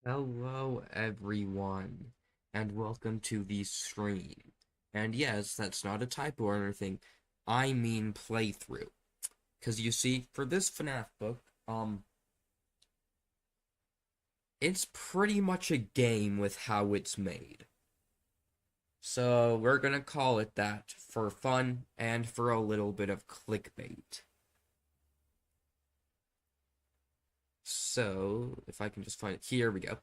Hello, everyone, and welcome to the stream. And yes, that's not a typo or anything. I mean playthrough. Because you see, for this Fnaf book, it's pretty much a game with how it's made. So we're gonna call it that for fun and for a little bit of clickbait. So, if I can just find it, here we go.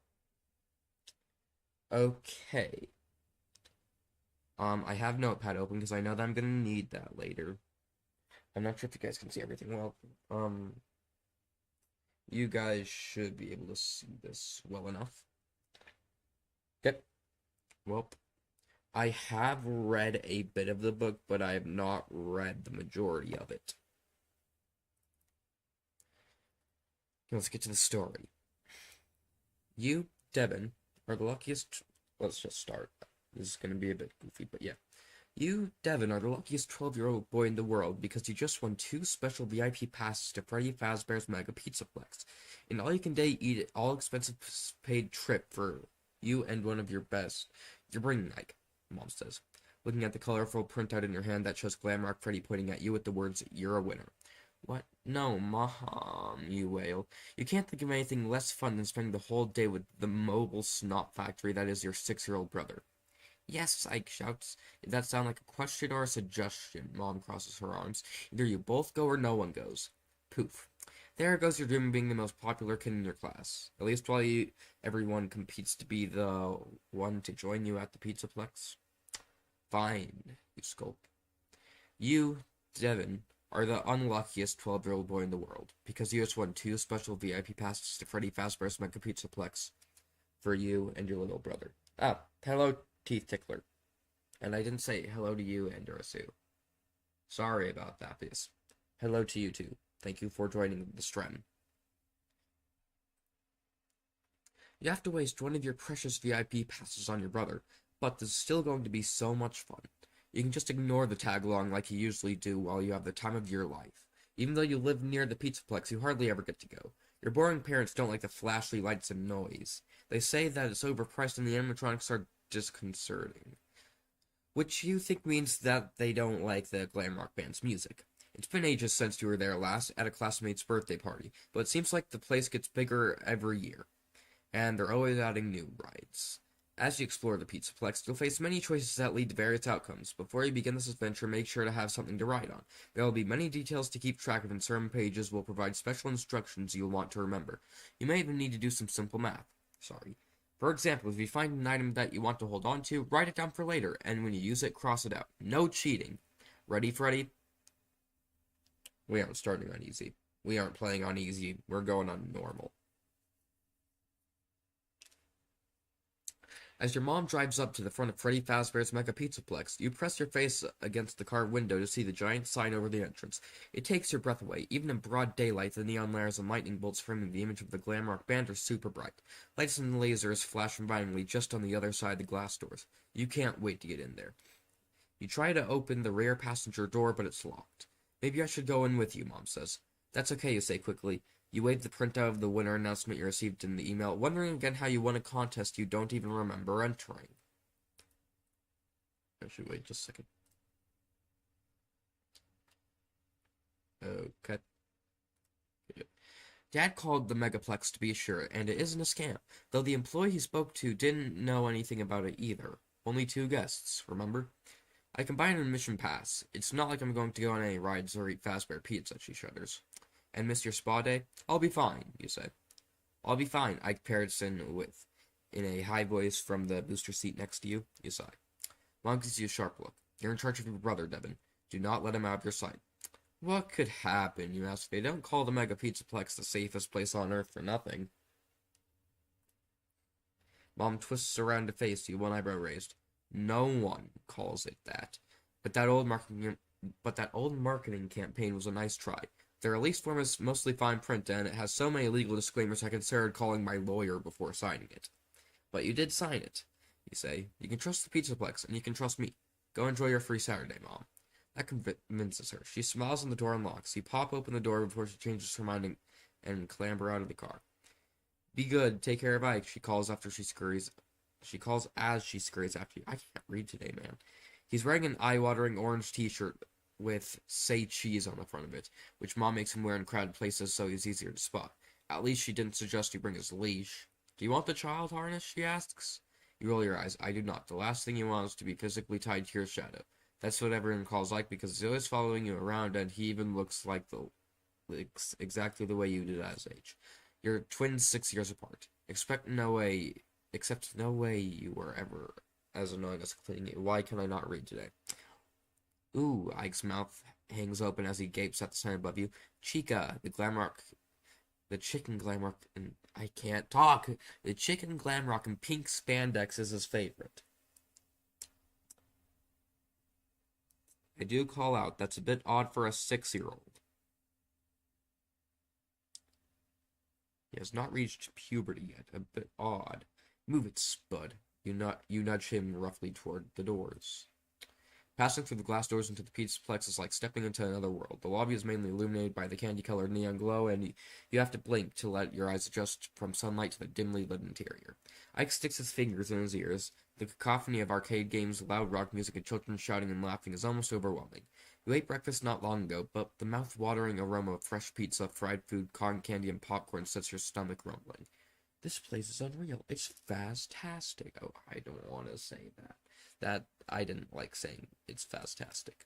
Okay. I have Notepad open because I know that I'm gonna need that later. I'm not sure if you guys can see everything well. You guys should be able to see this well enough. Yep. Well, I have read a bit of the book, but I have not read the majority of it. Let's get to the story. You, Devin, are the luckiest. Let's just start. This is going to be a bit goofy, but yeah. You, Devin, are the luckiest 12-year-old boy in the world because you just won 2 special VIP passes to Freddy Fazbear's Mega Pizzaplex. An all-you-can-day eat all expenses paid trip for you and one of your best. You're bringing Nike, Mom says, looking at the colorful printout in your hand that shows Glamrock Freddy pointing at you with the words, "You're a winner." What? No, Mom, you wail. You can't think of anything less fun than spending the whole day with the mobile snot factory that is your 6-year-old brother. Yes, Ike shouts. Did that sound like a question or a suggestion? Mom crosses her arms. Either you both go or no one goes. Poof. There goes your dream of being the most popular kid in your class. At least while everyone competes to be the one to join you at the Pizzaplex. Fine, you scold. You, Devin, are the unluckiest 12-year-old boy in the world, because you just won 2 special VIP passes to Freddy Fazbear's Mega Pizzaplex for you and your little brother. Ah, hello, Teeth Tickler. And I didn't say hello to you, Andurasu. Sorry about that, please. Hello to you, too. Thank you for joining the stream. You have to waste one of your precious VIP passes on your brother, but this is still going to be so much fun. You can just ignore the tag-along like you usually do while you have the time of your life. Even though you live near the Pizzaplex, you hardly ever get to go. Your boring parents don't like the flashy lights and noise. They say that it's overpriced and the animatronics are disconcerting. Which you think means that they don't like the glam rock band's music. It's been ages since you were there last, at a classmate's birthday party, but it seems like the place gets bigger every year, and they're always adding new rides. As you explore the Pizzaplex, you'll face many choices that lead to various outcomes. Before you begin this adventure, make sure to have something to ride on. There will be many details to keep track of, and certain pages will provide special instructions you'll want to remember. You may even need to do some simple math. For example, if you find an item that you want to hold on to, write it down for later, and when you use it, cross it out. No cheating. Ready, Freddy? We aren't starting on easy. We aren't playing on easy. We're going on normal. As your mom drives up to the front of Freddy Fazbear's Mega Pizzaplex, you press your face against the car window to see the giant sign over the entrance. It takes your breath away. Even in broad daylight, the neon layers and lightning bolts framing the image of the glam rock band are super bright. Lights and lasers flash invitingly just on the other side of the glass doors. You can't wait to get in there. You try to open the rear passenger door, but it's locked. Maybe I should go in with you, Mom says. That's okay, you say quickly. You wave the printout of the winner announcement you received in the email, wondering again how you won a contest you don't even remember entering. Actually, wait just a second. Okay. Dad called the Megaplex to be sure, and it isn't a scam, though the employee he spoke to didn't know anything about it either. Only 2 guests, remember? I can buy an admission pass. It's not like I'm going to go on any rides or eat Fazbear pizza, she shudders. And miss your spa day? I'll be fine, you say. I'll be fine, Ike Patterson in a high voice from the booster seat next to you, you sigh. Mom gives you a sharp look. You're in charge of your brother, Devin. Do not let him out of your sight. What could happen, you ask? They don't call the Mega Pizzaplex the safest place on Earth for nothing. Mom twists around to face you, one eyebrow raised. No one calls it that. But that old marketing campaign was a nice try. Their release form is mostly fine print, and it has so many legal disclaimers I considered calling my lawyer before signing it. But you did sign it, you say. You can trust the Pizzaplex, and you can trust me. Go enjoy your free Saturday, Mom. That convinces her. She smiles and the door unlocks. You pop open the door before she changes her mind and clamber out of the car. Be good. Take care of Ike, she calls after she scurries. She calls as she scurries after you. I can't read today, man. He's wearing an eye-watering orange t-shirt with "Say Cheese" on the front of it, which Mom makes him wear in crowded places so he's easier to spot. At least she didn't suggest you bring his leash. Do you want the child harness, she asks. You roll your eyes. I do not. The last thing you want is to be physically tied to your shadow. That's what everyone calls Ike because he's always following you around and he even looks exactly the way you did at his age. You're twins 6 years apart. Except no way you were ever as annoying as cleaning you. Why can I not read today? Ooh, Ike's mouth hangs open as he gapes at the sign above you. Chica, the chicken glam rock, and I can't talk. The chicken glam rock in pink spandex is his favorite. I do call out, that's a bit odd for a 6-year-old. He has not reached puberty yet. A bit odd. Move it, Spud. You nudge him roughly toward the doors. Passing through the glass doors into the Pizzaplex is like stepping into another world. The lobby is mainly illuminated by the candy-colored neon glow, and you have to blink to let your eyes adjust from sunlight to the dimly lit interior. Ike sticks his fingers in his ears. The cacophony of arcade games, loud rock music, and children shouting and laughing is almost overwhelming. You ate breakfast not long ago, but the mouth-watering aroma of fresh pizza, fried food, cotton candy, and popcorn sets your stomach rumbling. This place is unreal. It's fantastic. Oh, I don't want to say that. I didn't like saying it's fantastic.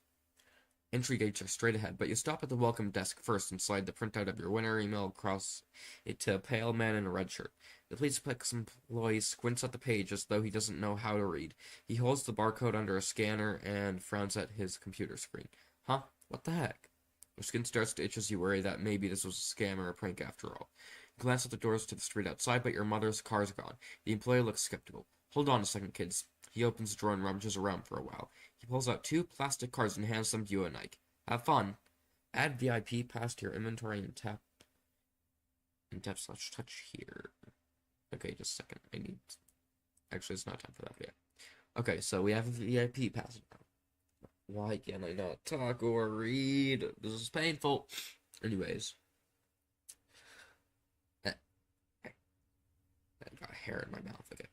Entry gates are straight ahead, but you stop at the welcome desk first and slide the printout of your winner email across it to a pale man in a red shirt. The Pizzaplex employee squints at the page as though he doesn't know how to read. He holds the barcode under a scanner and frowns at his computer screen. Huh? What the heck? Your skin starts to itch as you worry that maybe this was a scam or a prank after all. You glance at the doors to the street outside, but your mother's car's gone. The employee looks skeptical. Hold on a second, kids. He opens the drawer and rummages around for a while. He pulls out 2 plastic cards and hands them to you and Ike. Have fun. Add VIP pass to your inventory and tap/touch here. Okay, just a second. I need... Actually, it's not time for that, but yeah. Okay, so we have a VIP pass now. Why can I not talk or read? This is painful. Anyways. I got hair in my mouth again.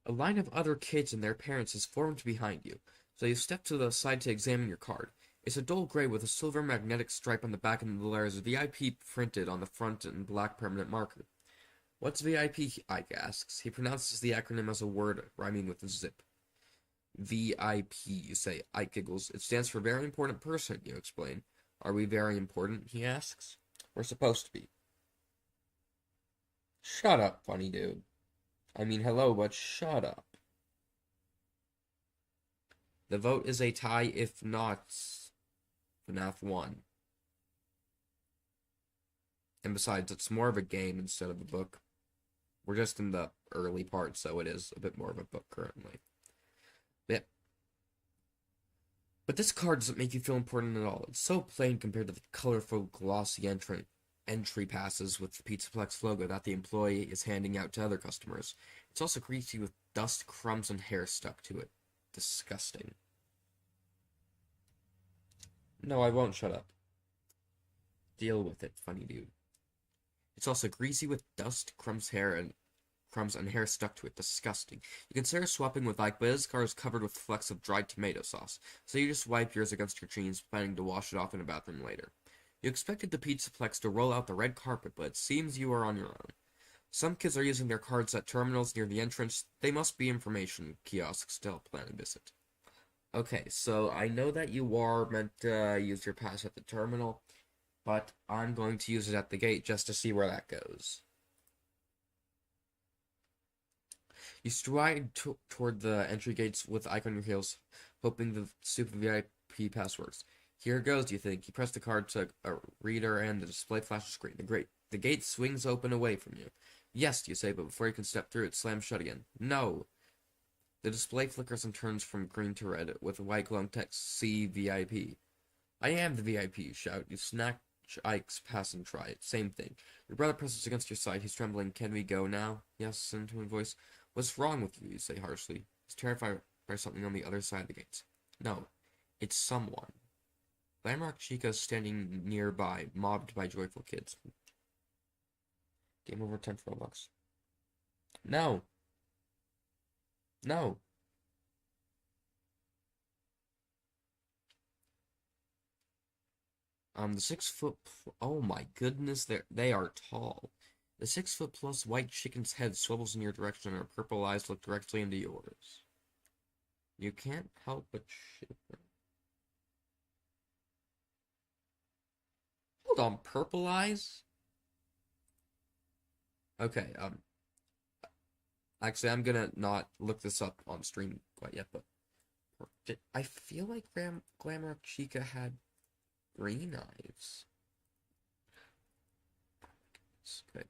A line of other kids and their parents is formed behind you, so you step to the side to examine your card. It's a dull gray with a silver magnetic stripe on the back and the letters VIP printed on the front in black permanent marker. What's VIP? Ike asks. He pronounces the acronym as a word rhyming with zip. VIP, you say. Ike giggles. It stands for very important person, you explain. Are we very important? He asks. We're supposed to be. Shut up, funny dude. I mean, hello, but shut up. The vote is a tie, if not, Fnaf won. And besides, it's more of a game instead of a book. We're just in the early part, so it is a bit more of a book currently. Yeah. But this card doesn't make you feel important at all. It's so plain compared to the colorful, glossy entry passes with the Pizzaplex logo that the employee is handing out to other customers. It's also greasy with dust, crumbs, and hair stuck to it. Disgusting. No, I won't shut up. Deal with it, funny dude. It's also greasy with dust, crumbs, and hair stuck to it. Disgusting. You consider swapping with Ike, but his car is covered with flecks of dried tomato sauce, so you just wipe yours against your jeans, planning to wash it off in a bathroom later. You expected the Pizzaplex to roll out the red carpet, but it seems you are on your own. Some kids are using their cards at terminals near the entrance. They must be information kiosks to help plan a visit. Okay, so I know that you are meant to use your pass at the terminal, but I'm going to use it at the gate just to see where that goes. You stride toward the entry gates with Ike on your heels, hoping the super VIP pass works. Here goes, you think. You press the card to a reader and the display flashes green. The gate swings open away from you. Yes, you say, but before you can step through, it slams shut again. No. The display flickers and turns from green to red with a white glowing text, C VIP. I am the VIP, you shout. You snatch Ike's pass and try it. Same thing. Your brother presses against your side. He's trembling. Can we go now? Yes, into a voice. What's wrong with you say harshly. He's terrified by something on the other side of the gates. No, it's someone. Glamrock Chica is standing nearby, mobbed by joyful kids. Game over 10 for Robux. No. No. The 6 foot. Oh my goodness, they are tall. The 6 foot plus white chicken's head swivels in your direction, and her purple eyes look directly into yours. You can't help but shiver. Hold on, purple eyes? Okay, actually, I'm gonna not look this up on stream quite yet, but I feel like Glamrock Chica had green eyes. Okay.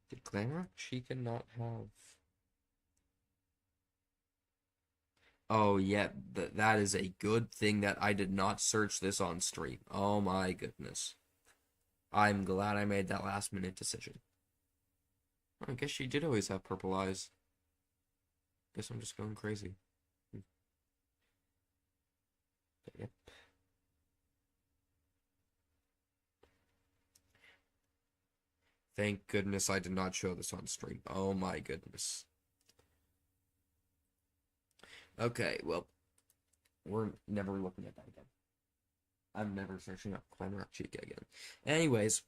Did Glamrock Chica not have... Oh, yeah, that is a good thing that I did not search this on stream. Oh my goodness. I'm glad I made that last minute decision. I guess she did always have purple eyes. Guess I'm just going crazy. Yep. Thank goodness I did not show this on stream. Oh my goodness. Okay, well, we're never looking at that again. I'm never searching up Glamrock Chica again. Anyways,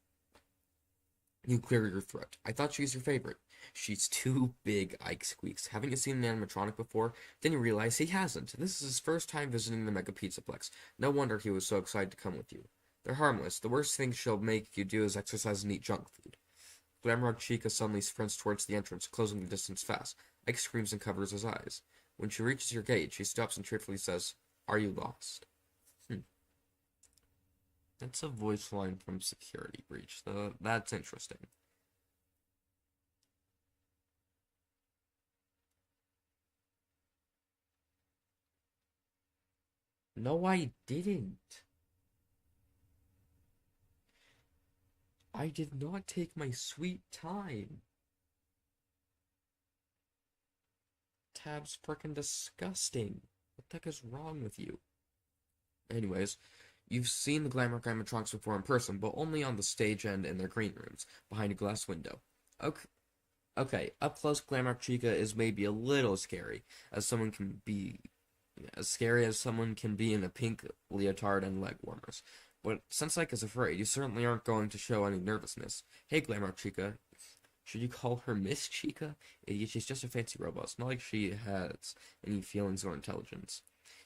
you clear your throat. I thought she was your favorite. She's too big, Ike squeaks. Haven't you seen an animatronic before? Then you realize he hasn't. This is his first time visiting the Mega Pizzaplex. No wonder he was so excited to come with you. They're harmless. The worst thing she'll make you do is exercise and eat junk food. Glamrock Chica suddenly sprints towards the entrance, closing the distance fast. Ike screams and covers his eyes. When she reaches your gate, she stops and cheerfully says, "Are you lost?" That's a voice line from Security Breach. That's interesting. No, I didn't. I did not take my sweet time. Tab's frickin' disgusting. What the heck is wrong with you? Anyways, you've seen the Glamour animatronics before in person, but only on the stage and in their green rooms, behind a glass window. Okay, okay, up close Glamour Chica is maybe a little scary, as someone can be as scary as someone can be in a pink leotard and leg warmers. But since Ike is afraid, you certainly aren't going to show any nervousness. Hey, Glamour Chica. Should you call her Miss Chica? Idiot, she's just a fancy robot. It's not like she has any feelings or intelligence.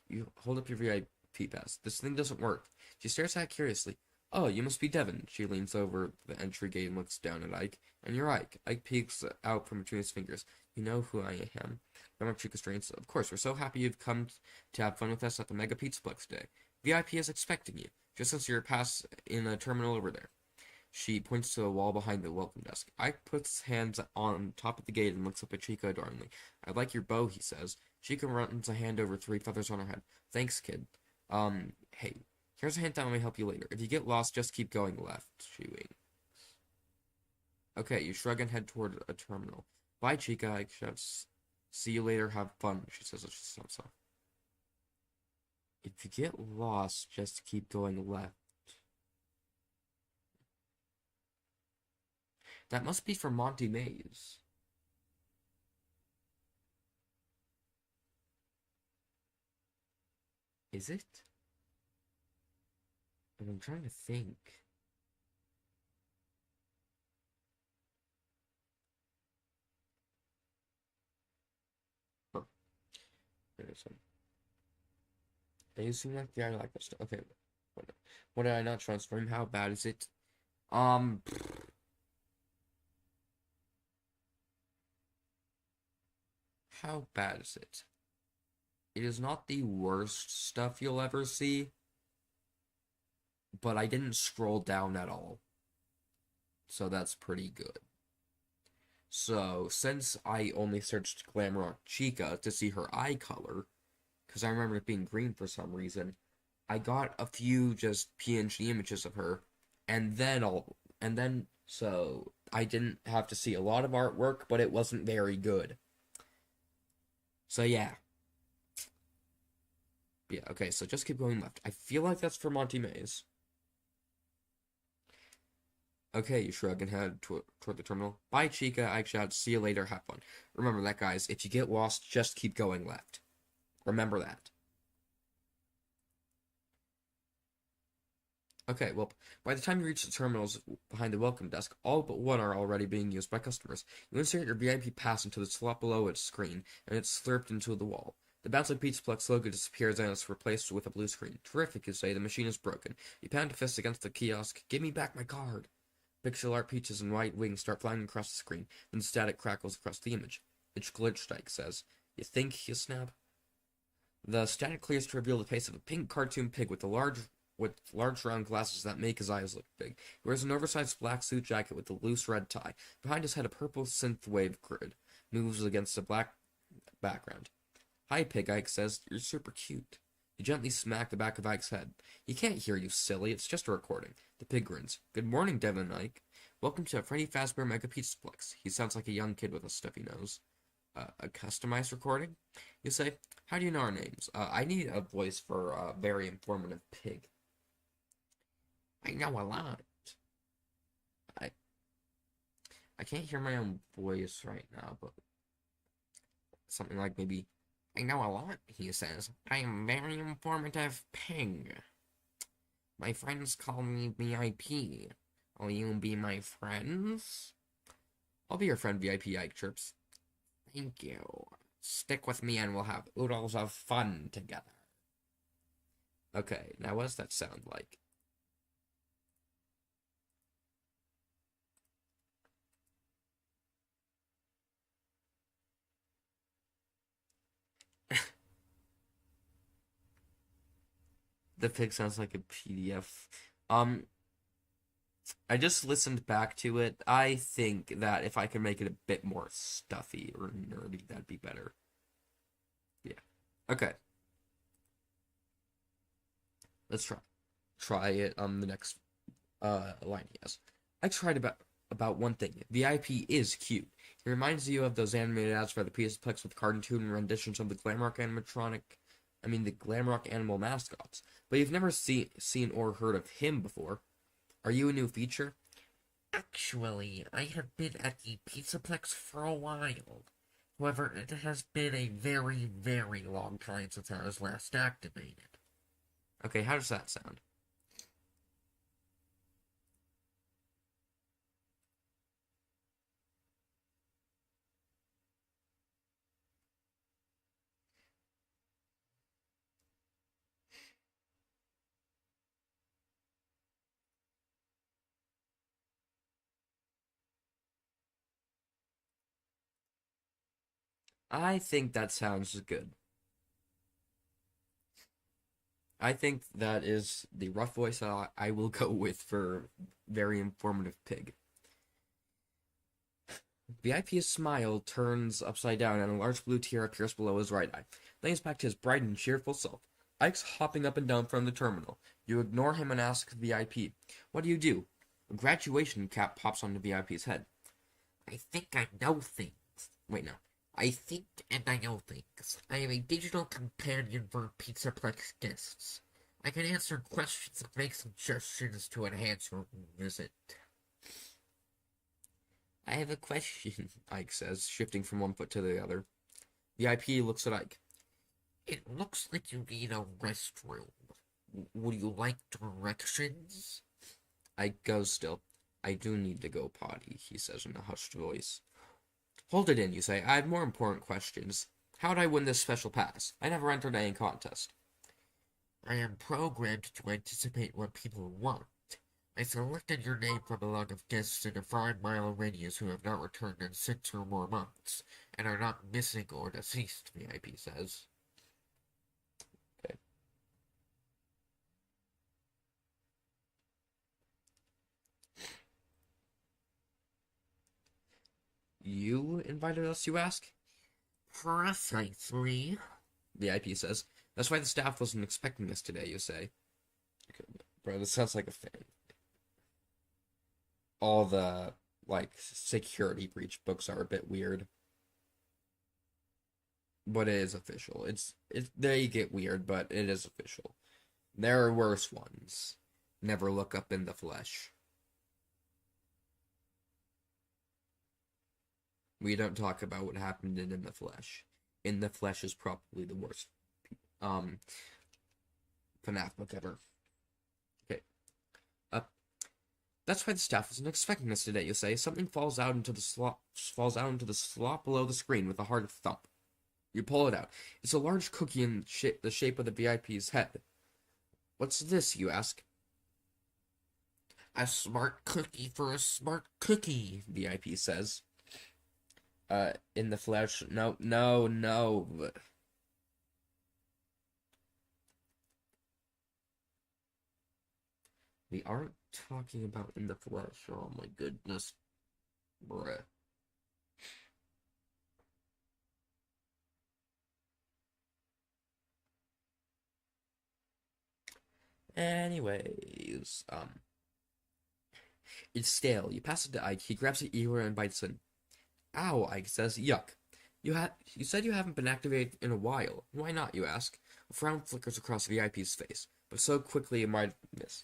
You hold up your VIP pass. This thing doesn't work. She stares at it curiously. Oh, you must be Devin. She leans over the entry gate and looks down at Ike. And you're Ike. Ike peeks out from between his fingers. You know who I am. Grandma Chica strains. Of course, we're so happy you've come to have fun with us at the Mega Pizzaplex today. VIP is expecting you. Just since your pass in a terminal over there. She points to the wall behind the welcome desk. Ike puts his hands on top of the gate and looks up at Chica adoringly. I like your bow, he says. Chica runs a hand over 3 feathers on her head. Thanks, kid. Hey, here's a hint that may help you later. If you get lost, just keep going left, she winks. Okay, you shrug and head toward a terminal. Bye, Chica, Ike shouts. See you later, have fun, she says as she steps off. If you get lost, just keep going left. That must be for Monty Maze. Is it? I'm trying to think. Huh. There's some. You seem like the guy like this. Okay. What did I not transform? How bad is it? Um. How bad is it? It is not the worst stuff you'll ever see, but I didn't scroll down at all. So that's pretty good. So, since I only searched Glamrock Chica to see her eye color, because I remember it being green for some reason, I got a few just PNG images of her, so I didn't have to see a lot of artwork, but it wasn't very good. So yeah. Yeah, okay, so just keep going left. I feel like that's for Monty Maze. Okay, you shrug and head toward the terminal. Bye, Chica, I shout. See you later, have fun. Remember that, guys. If you get lost, just keep going left. Remember that. Okay, well, by the time you reach the terminals behind the welcome desk, all but one are already being used by customers. You insert your VIP pass into the slot below its screen, and it's slurped into the wall. The Bouncing Pizzaplex logo disappears and is replaced with a blue screen. Terrific, you say. The machine is broken. You pound a fist against the kiosk. Give me back my card. Pixel art peaches and white wings start flying across the screen, then static crackles across the image. It's glitched, Ike says. You think, you snap? The static clears to reveal the face of a pink cartoon pig with large round glasses that make his eyes look big. He wears an oversized black suit jacket with a loose red tie. Behind his head, a purple synthwave grid moves against a black background. Hi, Pig, Ike says. You're super cute. You gently smack the back of Ike's head. He can't hear you, silly. It's just a recording. The pig grins. Good morning, Devin and Ike. Welcome to Freddy Fazbear Mega Pizzaplex. He sounds like a young kid with a stuffy nose. A customized recording? You say, how do you know our names? I need a voice for a very informative pig. I know a lot. I I can't hear my own voice right now, but something like maybe, I know a lot, he says. I am very informative pig. My friends call me VIP. Will you be my friends? I'll be your friend, VIP, Ike chirps. Thank you. Stick with me and we'll have oodles of fun together. Okay, now what does that sound like? The pig sounds like a PDF. I just listened back to it. I think that if I could make it a bit more stuffy or nerdy, that'd be better. Yeah. Okay. Let's try. Try it on the next line he has. I tried about one thing. VIP is cute. It reminds you of those animated ads for the PSPlex with cartoon renditions of the the Glamrock animal mascots. But you've never seen or heard of him before. Are you a new feature? Actually, I have been at the Pizzaplex for a while. However, it has been a very, very long time since I was last activated. Okay, how does that sound? I think that sounds good. I think that is the rough voice I will go with for very informative pig. VIP's smile turns upside down and a large blue tear appears below his right eye. Then he's back to his bright and cheerful self. Ike's hopping up and down from the terminal. You ignore him and ask VIP, "What do you do?" A graduation cap pops onto VIP's head. I think I know things. Wait, no. I think and I know things. I am a digital companion for Pizzaplex guests. I can answer questions and make suggestions to enhance your visit. I have a question, Ike says, shifting from one foot to the other. VIP looks at Ike. It looks like you need a restroom. Would you like directions? Ike goes still. I do need to go potty, he says in a hushed voice. Hold it in, you say. I have more important questions. How'd I win this special pass? I never entered any contest. I am programmed to anticipate what people want. I selected your name from a log of guests in a 5-mile radius who have not returned in 6 or more months, and are not missing or deceased, VIP says. Okay. You invited us, you ask? Precisely. VIP says. That's why the staff wasn't expecting us today, you say. Okay, bro, this sounds like a fan. All the, security breach books are a bit weird. But it is official. They get weird, but it is official. There are worse ones. Never look up in the flesh. We don't talk about what happened in the flesh. In the flesh is probably the worst Fnaf book ever. Okay. That's why the staff wasn't expecting us today, you say. Something falls out into the slot below the screen with a hard thump. You pull it out. It's a large cookie in the shape of the VIP's head. What's this, you ask? A smart cookie for a smart cookie, VIP says. In the flesh. No, no, no. We aren't talking about in the flesh. Oh my goodness. Bruh. Anyways, it's stale. You pass it to Ike. He grabs it eagerly and bites in. Ow, Ike says. Yuck. You said you haven't been activated in a while. Why not, you ask? A frown flickers across VIP's face, but so quickly you might miss.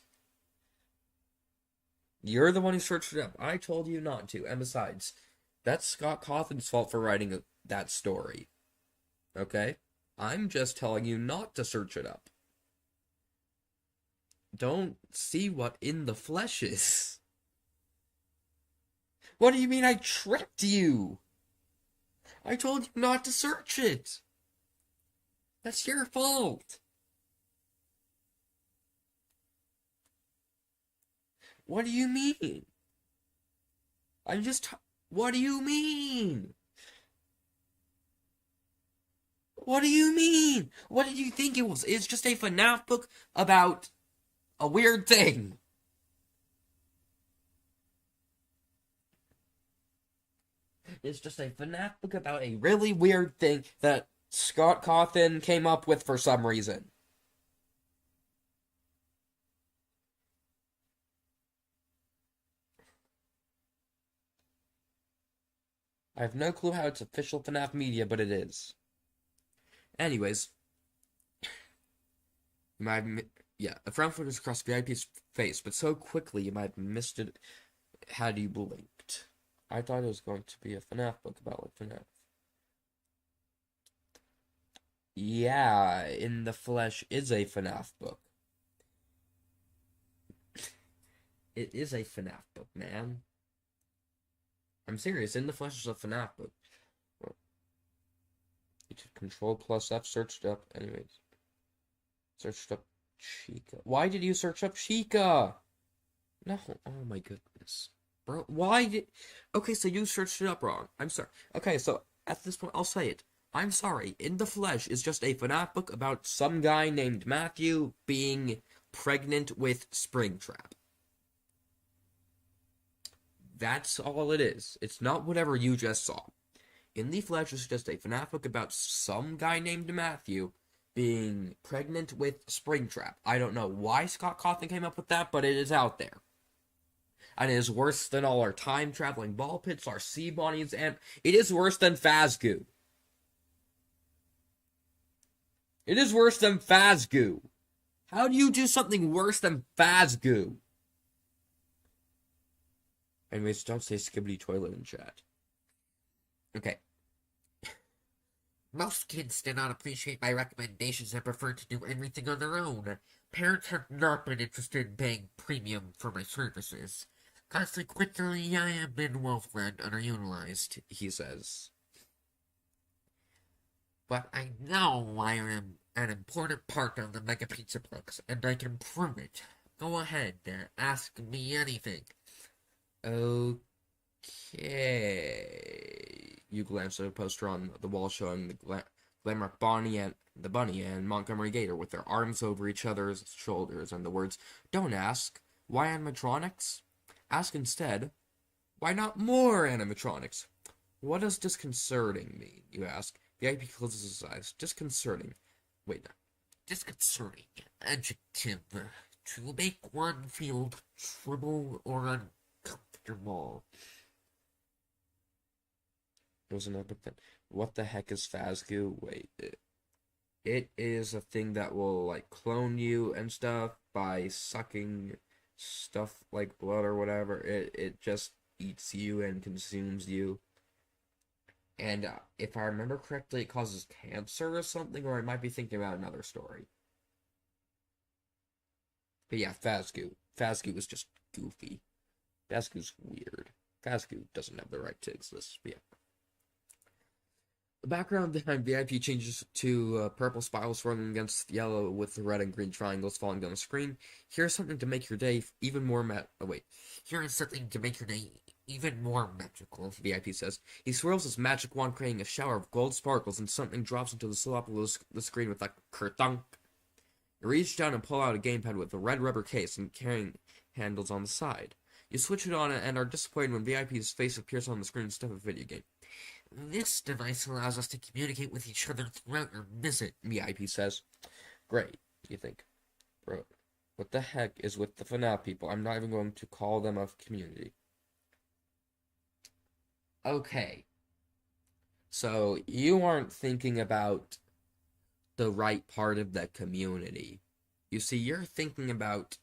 You're the one who searched it up. I told you not to. And besides, that's Scott Cawthon's fault for writing that story. Okay? I'm just telling you not to search it up. Don't see what in the flesh is. What do you mean I tricked you? I told you not to search it. That's your fault. What do you mean? What do you mean? What do you mean? What did you think it was? It's just a FNAF book about a weird thing. It's just a FNAF book about a really weird thing that Scott Cawthon came up with for some reason. I have no clue how it's official FNAF media, but it is. Anyways, you might have, yeah, a frown flickers across VIP's face, but so quickly you might have missed it had you blinked. I thought it was going to be a FNAF book about like FNAF. Yeah, In the Flesh is a FNAF book. It is a FNAF book, man. I'm serious. In the Flesh is a FNAF book. Control plus F searched up. Anyways, searched up Chica. Why did you search up Chica? No. Oh my goodness, bro. Why did? Okay, so you searched it up wrong. I'm sorry. Okay, so at this point, I'll say it. I'm sorry. In the Flesh is just a FNAF book about some guy named Matthew being pregnant with Springtrap. That's all it is. It's not whatever you just saw. In the Flesh is just a FNAF book about some guy named Matthew being pregnant with Springtrap. I don't know why Scott Cawthon came up with that, but it is out there. And it is worse than all our time-traveling ball pits, our sea bunnies, and it is worse than Fazgoo. It is worse than Fazgoo. How do you do something worse than Fazgoo? Anyways, don't say skibbity toilet in chat. Okay. Most kids did not appreciate my recommendations and preferred to do everything on their own. Parents have not been interested in paying premium for my services. Consequently, I have been well-fed and underutilized, he says. But I know I am an important part of the Mega Pizzaplex, and I can prove it. Go ahead, ask me anything. Okay. You glance at a poster on the wall showing the Glamrock Bonnie and the Bunny and Montgomery Gator with their arms over each other's shoulders and the words, "Don't ask, why animatronics? Ask instead, why not more animatronics?" What does disconcerting mean, you ask? VIP closes his eyes. Disconcerting. Wait, no. Disconcerting. Adjective. To make one feel trouble or uncomfortable. It was another thing. What the heck is Fazgoo? Wait, it is a thing that will like clone you and stuff by sucking stuff like blood or whatever. It just eats you and consumes you. And if I remember correctly, it causes cancer or something, or I might be thinking about another story. But yeah, Fazgoo. Fazgoo is just goofy. Fazgoo's weird. Fazgoo doesn't have the right to exist. But yeah. The background behind VIP changes to purple spirals running against yellow with the red and green triangles falling down the screen. Here's something to make your day even more Here is something to make your day even more magical, VIP says. He swirls his magic wand, creating a shower of gold sparkles, and something drops into the slot below the screen with a kerthunk. You reach down and pull out a gamepad with a red rubber case and carrying handles on the side. You switch it on and are disappointed when VIP's face appears on the screen instead of a video game. This device allows us to communicate with each other throughout your visit, VIP says. Great, you think. Bro, what the heck is with the FNAF people? I'm not even going to call them a community. Okay. So, you aren't thinking about the right part of the community. You see, you're thinking about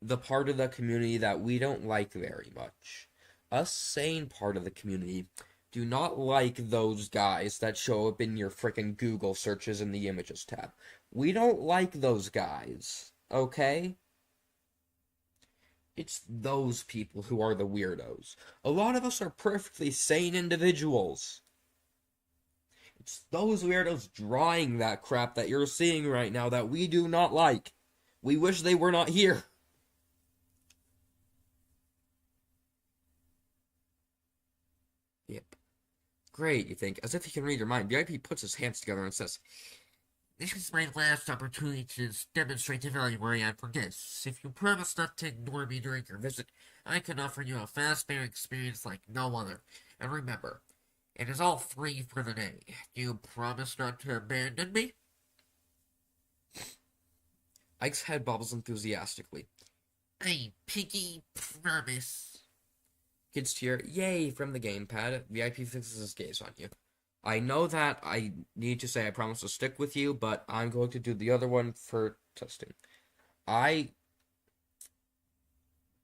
the part of the community that we don't like very much. Us sane part of the community do not like those guys that show up in your frickin' Google searches in the images tab. We don't like those guys, okay? It's those people who are the weirdos. A lot of us are perfectly sane individuals. It's those weirdos drawing that crap that you're seeing right now that we do not like. We wish they were not here. Yep. Great, you think. As if he can read your mind, VIP puts his hands together and says, "This is my last opportunity to demonstrate the value I add for guests. If you promise not to ignore me during your visit, I can offer you a fast-paced experience like no other. And remember, it is all free for the day. Do you promise not to abandon me?" Ike's head bobbles enthusiastically. "I pinky promise." Kids cheer, yay, from the gamepad. VIP fixes his gaze on you. I know that I need to say I promise to stick with you, but I'm going to do the other one for testing. I,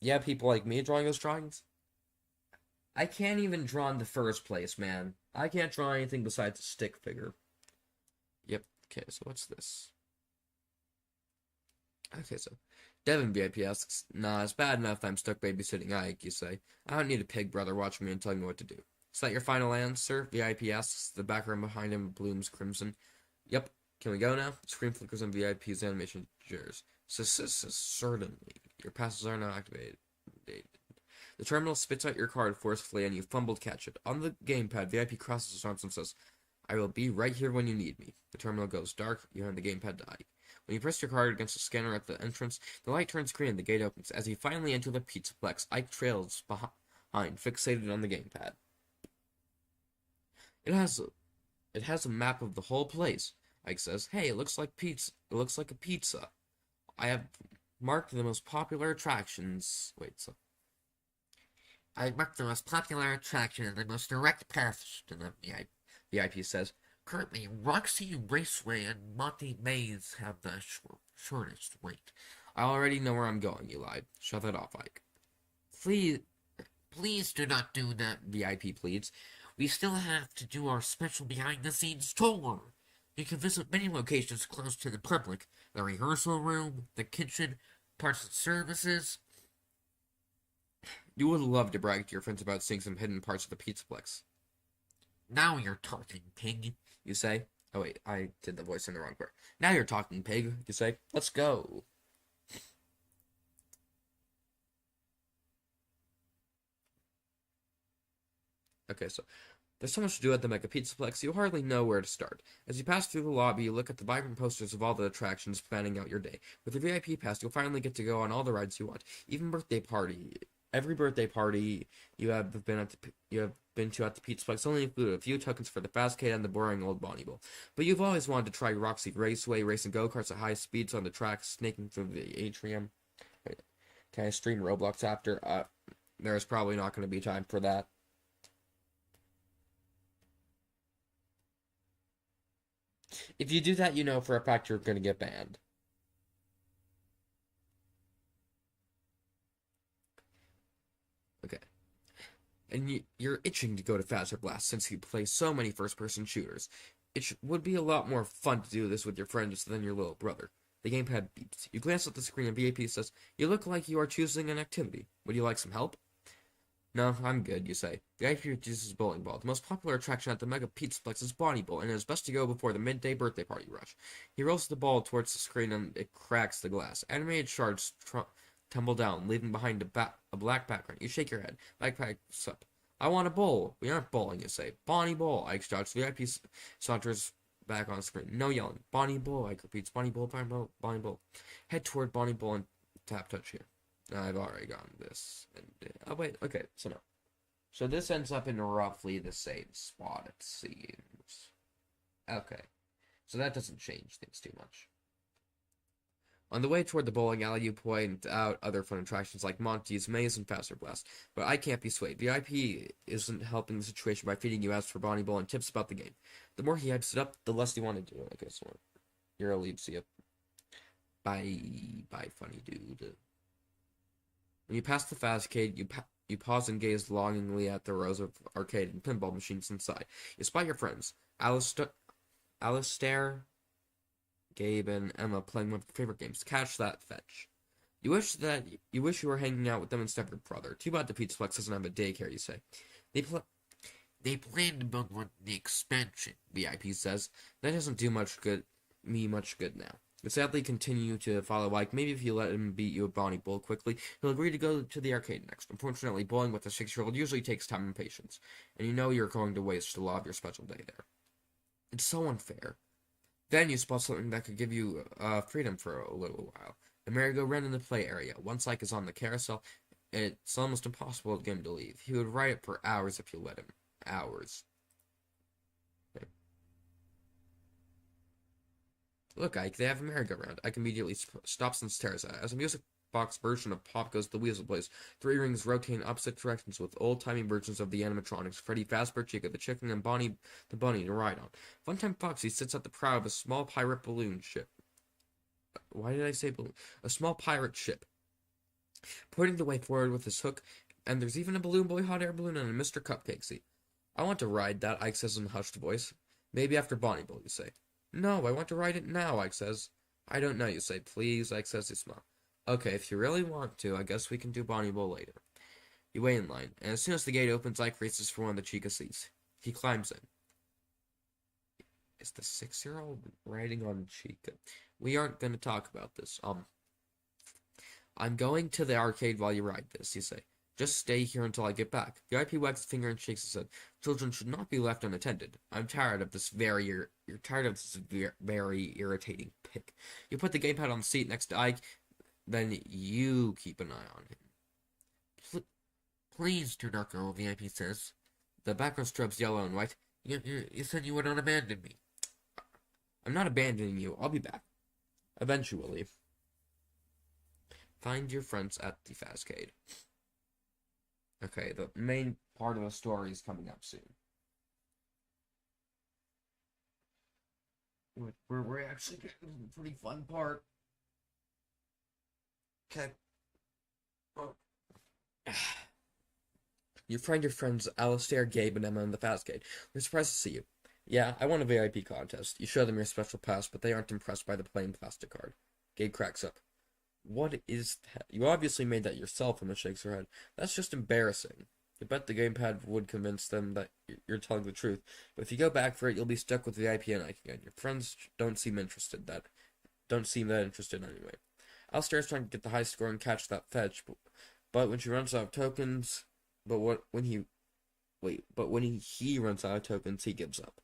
yeah, people like me drawing those drawings. I can't even draw in the first place, man. I can't draw anything besides a stick figure. Yep, okay, so what's this? Okay, so Devin VIP asks, nah, it's bad enough I'm stuck babysitting Ike, you say. I don't need a pig brother watching me and telling me what to do. Is that your final answer? VIP asks. The background behind him blooms crimson. Yep. Can we go now? Screen flickers on VIP's animation jars. Certainly. Your passes are not activated. The terminal spits out your card forcefully and you fumble to catch it. On the gamepad, VIP crosses his arms and says, I will be right here when you need me. The terminal goes dark. You hand the gamepad to Ike. When you press your card against the scanner at the entrance, the light turns green and the gate opens. As you finally enter the Pizzaplex, Ike trails behind, fixated on the gamepad. It has a map of the whole place. Ike says, hey, it looks like pizza. It looks like a pizza. I have marked the most popular attractions. Wait, so I marked the most popular attraction and the most direct path to the VIP says, Currently, Roxy Raceway and Monty Maze have the shortest wait. I already know where I'm going, you lied. Shut that off, Ike. Please do not do that, VIP pleads. We still have to do our special behind-the-scenes tour. You can visit many locations close to the public. The rehearsal room, the kitchen, parts and services. You would love to brag to your friends about seeing some hidden parts of the Pizzaplex. Now you're talking, pig. You say. Oh wait, I did the voice in the wrong part. Now you're talking, pig. You say. Let's go. Okay, so there's so much to do at the Mega Pizzaplex, you hardly know where to start. As you pass through the lobby, you look at the vibrant posters of all the attractions planning out your day. With your VIP pass, you'll finally get to go on all the rides you want. Even every birthday party you have been to at the Pizzaplex only include a few tokens for the Fastcade and the boring old Bonnie Bowl. But you've always wanted to try Roxy Raceway, racing go-karts at high speeds on the tracks, snaking through the atrium. Can I stream Roblox after? There's probably not going to be time for that. If you do that, you know for a fact you're going to get banned. Okay. And you're itching to go to Faster Blast since you play so many first-person shooters. It would be a lot more fun to do this with your friends than your little brother. The gamepad beeps. You glance at the screen and VIP says, you look like you are choosing an activity. Would you like some help? No, I'm good, you say. The VIP chooses bowling ball. The most popular attraction at the Mega Pizzaplex is Bonnie Bowl, and it is best to go before the midday birthday party rush. He rolls the ball towards the screen and it cracks the glass. Animated shards tumble down, leaving behind a black background. You shake your head. Backpacks up. I want a bowl. We aren't bowling, you say. Bonnie Bowl, Ike shouts. VIP saunters back on screen. No yelling. Bonnie Bowl, Ike repeats. Bonnie Bowl, Bonnie Bowl, Bonnie Bowl. Head toward Bonnie Bowl and tap touch here. I've already gotten this. Oh, wait. Okay, so no. So this ends up in roughly the same spot, it seems. Okay. So that doesn't change things too much. On the way toward the bowling alley, you point out other fun attractions like Monty's Maze and Faster Blast. But I can't be swayed. VIP isn't helping the situation by feeding you ads for Bonnie Bowl and tips about the game. The more he hypes it up, the less you want to do it. Okay, so you're a leave. See ya. Bye, funny dude. When you pass the Fastcade, you pause and gaze longingly at the rows of arcade and pinball machines inside. You spot your friends, Alistair, Gabe, and Emma playing one of their favorite games, Catch That Fetch. You wish you were hanging out with them instead of your brother. Too bad the Pizzaplex doesn't have a daycare, you say. They plan to build one in the expansion, VIP says. That doesn't do much good now. You sadly continue to follow Mike. Maybe if you let him beat you at Bonnie Bowl quickly, he'll agree to go to the arcade next. Unfortunately, bowling with a 6-year-old usually takes time and patience, and you know you're going to waste a lot of your special day there. It's so unfair. Then you spot something that could give you freedom for a little while. The merry-go-round in the play area. Once Ike is on the carousel, it's almost impossible to get him to leave. He would ride it for hours if you let him. Hours. Okay. Look, Ike, they have a merry-go-round. Ike immediately stops and stares at it. As the music box version of Pop Goes the Weasel plays. Three rings rotate in opposite directions with old-timey versions of the animatronics. Freddy Fazbear, Chica the Chicken, and Bonnie the Bunny to ride on. Funtime Foxy sits at the prow of a small pirate balloon ship. Why did I say balloon? A small pirate ship, pointing the way forward with his hook, and there's even a Balloon Boy hot air balloon and a Mr. Cupcake seat. I want to ride that, Ike says in a hushed voice. Maybe after Bonnie Bowl, you say. No, I want to ride it now, Ike says. I don't know, you say. Please, Ike says, you smile. Okay, if you really want to, I guess we can do Bonnie Bowl later. You wait in line, and as soon as the gate opens, Ike races for one of the Chica seats. He climbs in. Is the 6-year-old riding on Chica? We aren't going to talk about this. I'm going to the arcade while you ride this, you say. Just stay here until I get back. VIP wags his finger and shakes his head. Children should not be left unattended. I'm tired of this you're tired of this very irritating pig. You put the gamepad on the seat next to Ike, then you keep an eye on him. Please do not go, VIP says. The background stripes yellow and white. You said you would not abandon me. I'm not abandoning you. I'll be back. Eventually. Find your friends at the Fazcade. Okay, the main part of the story is coming up soon. We're actually getting a pretty fun part. Okay. Oh. You find your friends Alistair, Gabe, and Emma in the Fazcade. We're surprised to see you. Yeah, I won a VIP contest. You show them your special pass, but they aren't impressed by the plain plastic card. Gabe cracks up. What is that? You obviously made that yourself, Emma shakes her head. That's just embarrassing. I bet the gamepad would convince them that you're telling the truth, but if you go back for it, you'll be stuck with the VIP and Ike again. Your friends don't seem that interested anyway. Alistair's trying to get the high score and catch that fetch, but when she runs out of tokens, when he runs out of tokens, he gives up.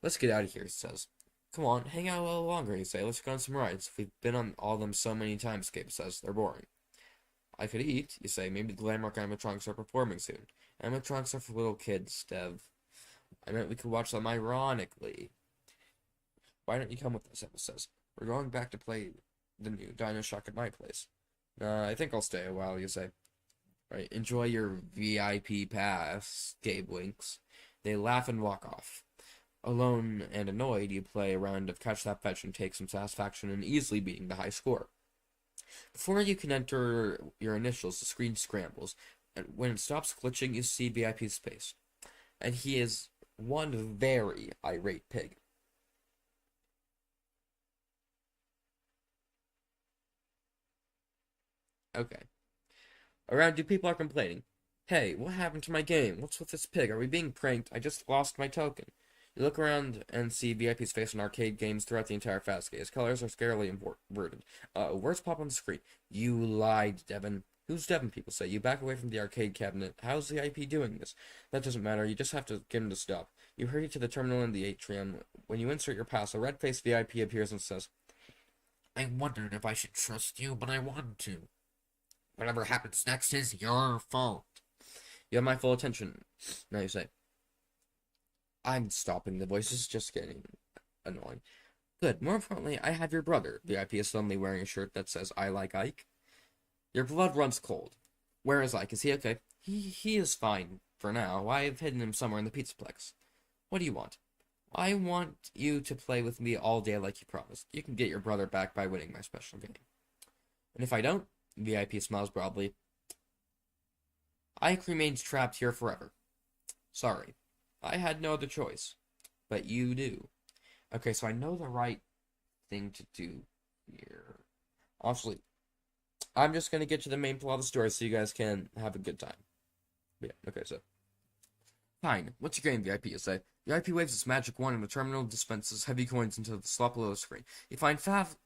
Let's get out of here, he says. Come on, hang out a little longer, you say. Let's go on some rides. We've been on all of them so many times, Gabe says. They're boring. I could eat, you say. Maybe the Glamrock animatronics are performing soon. Animatronics are for little kids, Dev. I meant we could watch them ironically. Why don't you come with us, Emma says. We're going back to play the new Dino Shock at my place. I think I'll stay a while, you say. Right, enjoy your VIP pass, Gabe winks. They laugh and walk off. Alone and annoyed, you play a round of Catch That Fetch and take some satisfaction in easily beating the high score. Before you can enter your initials, the screen scrambles, and when it stops glitching, you see VIP's face. And he is one very irate pig. Okay. Around you, people are complaining. Hey, what happened to my game? What's with this pig? Are we being pranked? I just lost my token. You look around and see VIP's face in arcade games throughout the entire Fazcade. His colors are scarily inverted. Words pop on the screen. You lied, Devin. Who's Devin, people say. You back away from the arcade cabinet. How's the IP doing this? That doesn't matter. You just have to get him to stop. You hurry to the terminal in the atrium. When you insert your pass, a red-faced VIP appears and says, I wondered if I should trust you, but I want to. Whatever happens next is your fault. You have my full attention. Now you say, I'm stopping. The voice is just getting annoying. Good. More importantly, I have your brother. VIP is suddenly wearing a shirt that says, I like Ike. Your blood runs cold. Where is Ike? Is he okay? He is fine for now. I've hidden him somewhere in the Pizzaplex. What do you want? I want you to play with me all day like you promised. You can get your brother back by winning my special game. And if I don't, VIP smiles broadly, Ike remains trapped here forever. Sorry. I had no other choice. But you do. Okay, so I know the right thing to do here. Honestly, I'm just going to get to the main plot of the story so you guys can have a good time. Yeah, okay, so. Fine. What's your game, VIP? You say. VIP waves its magic wand and the terminal dispenses heavy coins into the slot below the screen. You find five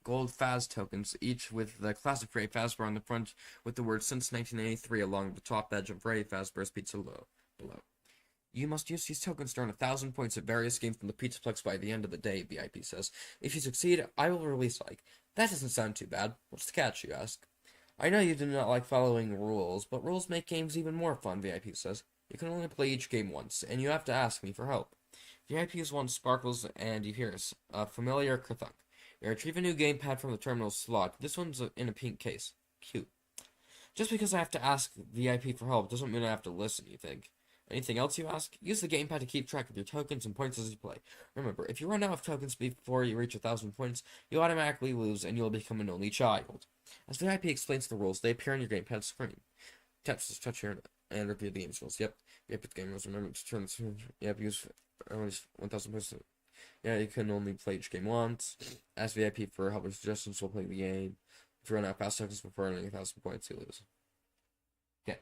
gold Faz tokens, each with the classic Ray Fazbear on the front with the word since 1983 along the top edge of Ray Fazbear's pizza below. You must use these tokens to earn 1,000 points at various games from the Pizzaplex by the end of the day, VIP says. If you succeed, I will release Ike. That doesn't sound too bad. What's the catch, you ask? I know you do not like following rules, but rules make games even more fun, VIP says. You can only play each game once, and you have to ask me for help. VIP's one sparkles, and you hear a familiar kerthunk. You retrieve a new gamepad from the terminal slot. This one's in a pink case. Cute. Just because I have to ask VIP for help doesn't mean I have to listen, you think? Anything else you ask? Use the gamepad to keep track of your tokens and points as you play. Remember, if you run out of tokens before you reach 1,000 points, you automatically lose and you'll become an only child. As VIP explains the rules, they appear on your gamepad screen. Touch here and review the game's rules. Yep. Yep, the game rules. Remember to turn the... Yep, use only 1,000 points. Yeah, you can only play each game once. Ask VIP for help or suggestions while playing the game. If you run out past tokens before earning 1,000 points, you lose. Okay.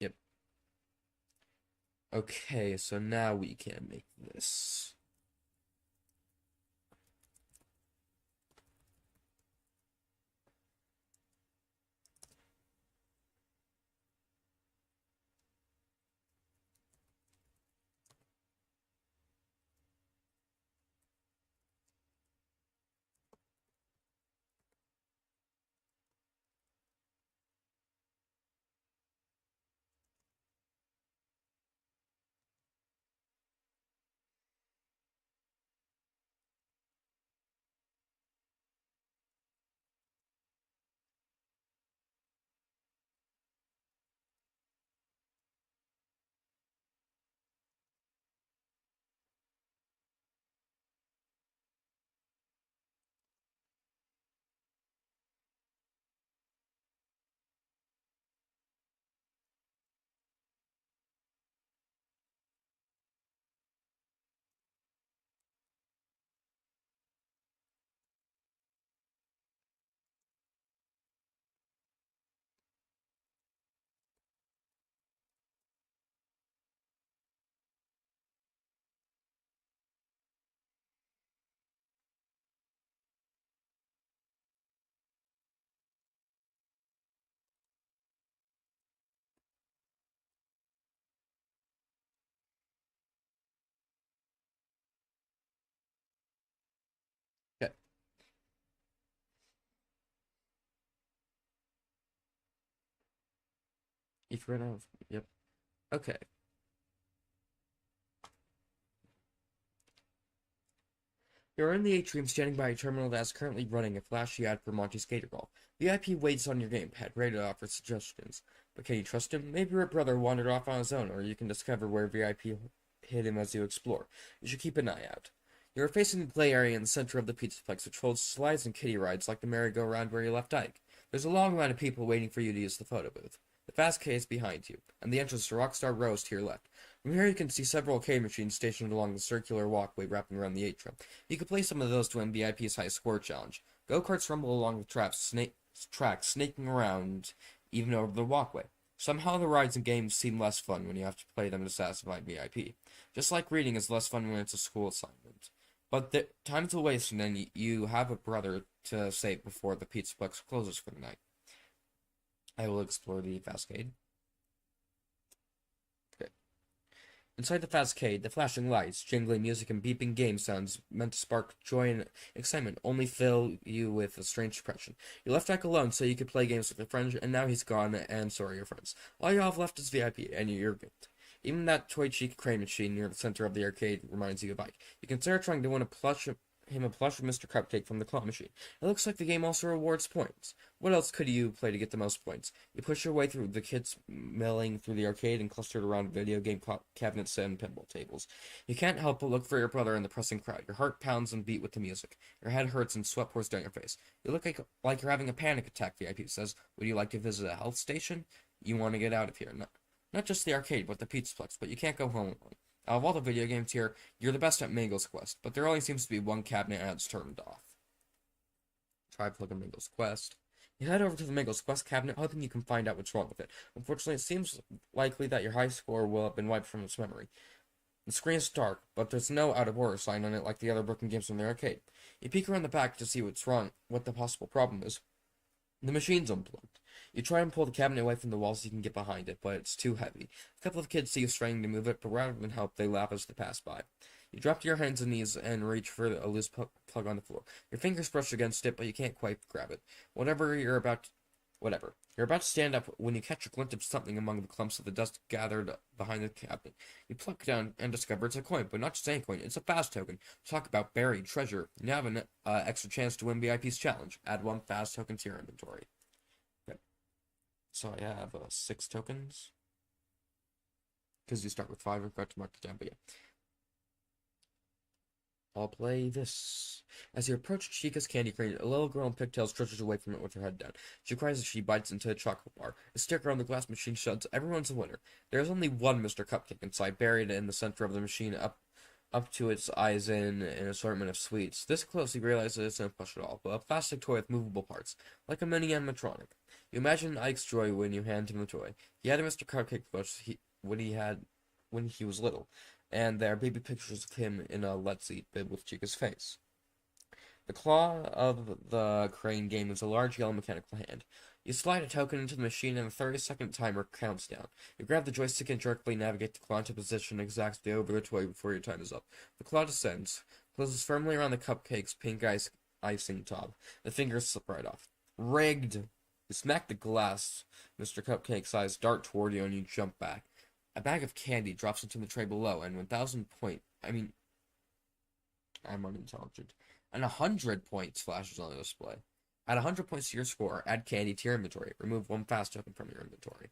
Yep. Okay, so now we can make this. Okay. If you run out of... Yep. Okay. You're in the atrium standing by a terminal that is currently running a flashy ad for Monty's Gator Ball. VIP waits on your gamepad, ready to offer suggestions. But can you trust him? Maybe your brother wandered off on his own, or you can discover where VIP hid him as you explore. You should keep an eye out. You are facing the play area in the center of the Pizzaplex, which holds slides and kiddie rides like the merry-go-round where you left Ike. There's a long line of people waiting for you to use the photo booth. The Fast K is behind you, and the entrance to Rockstar Row is to your left. From here you can see several arcade machines stationed along the circular walkway wrapping around the atrium. You can play some of those to win VIP's high score challenge. Go-karts rumble along the tracks, snaking around even over the walkway. Somehow the rides and games seem less fun when you have to play them to satisfy VIP. Just like reading is less fun when it's a school assignment. But the time's a waste, and then you have a brother to save before the Pizzaplex closes for the night. I will explore the Fastcade. Okay. Inside the Fastcade, the flashing lights, jingling music, and beeping game sounds meant to spark joy and excitement only fill you with a strange depression. You left Ike alone so you could play games with your friends, and now he's gone, and so are your friends. All you have left is VIP, and you're good. Even that toy cheek crane machine near the center of the arcade reminds you of Ike. You consider trying to win a plush of Mr. Cupcake from the claw machine. It looks like the game also rewards points. What else could you play to get the most points? You push your way through the kids milling through the arcade and clustered around video game cabinets and pinball tables. You can't help but look for your brother in the pressing crowd. Your heart pounds and beat with the music. Your head hurts and sweat pours down your face. You look like you're having a panic attack, VIP says. Would you like to visit a health station? You want to get out of here. Not just the arcade, but the Pizzaplex, but you can't go home alone. Out of all the video games here, you're the best at Mango's Quest, but there only seems to be one cabinet and it's turned off. Try plugging Mango's Quest. You head over to the Mango's Quest cabinet, hoping you can find out what's wrong with it. Unfortunately, it seems likely that your high score will have been wiped from its memory. The screen is dark, but there's no out of order sign on it like the other broken games from the arcade. You peek around the back to see what's wrong, what the possible problem is. The machine's unplugged. You try and pull the cabinet away from the wall so you can get behind it, but it's too heavy. A couple of kids see you straining to move it, but rather than help, they laugh as they pass by. You drop to your hands and knees and reach for a loose plug on the floor. Your fingers brush against it, but you can't quite grab it. Whatever you're about Whatever. You're about to stand up when you catch a glint of something among the clumps of the dust gathered behind the cabinet. You pluck it down and discover it's a coin, but not just any coin, it's a fast token. Talk about buried treasure. You have an extra chance to win VIP's challenge. Add one fast token to your inventory. Okay. So I have 6 tokens. Because you start with 5 and forgot to mark it down, but yeah. I'll play this. As you approach Chica's candy crane, a little girl in pigtails trudges away from it with her head down. She cries as she bites into a chocolate bar. The sticker on the glass machine shouts, "Everyone's a winner." There is only one Mr. Cupcake inside, buried in the center of the machine, up to its eyes in an assortment of sweets. This close, you realize that it's no plush at all, but a plastic toy with movable parts, like a mini animatronic. You imagine Ike's joy when you hand him the toy. He had a Mr. Cupcake plush when he was little, and there are baby pictures of him in a Let's Eat bib with Chica's face. The claw of the crane game is a large yellow mechanical hand. You slide a token into the machine and a 30-second timer counts down. You grab the joystick and jerkily navigate the claw into position exactly over the toy before your time is up. The claw descends, closes firmly around the cupcake's pink icing top. The fingers slip right off. Rigged! You smack the glass. Mr. Cupcake's eyes dart toward you and you jump back. A bag of candy drops into the tray below, and 1,000 point. I'm unintelligent. And 100 points flashes on the display. Add 100 points to your score. Add candy to your inventory. Remove one fast token from your inventory.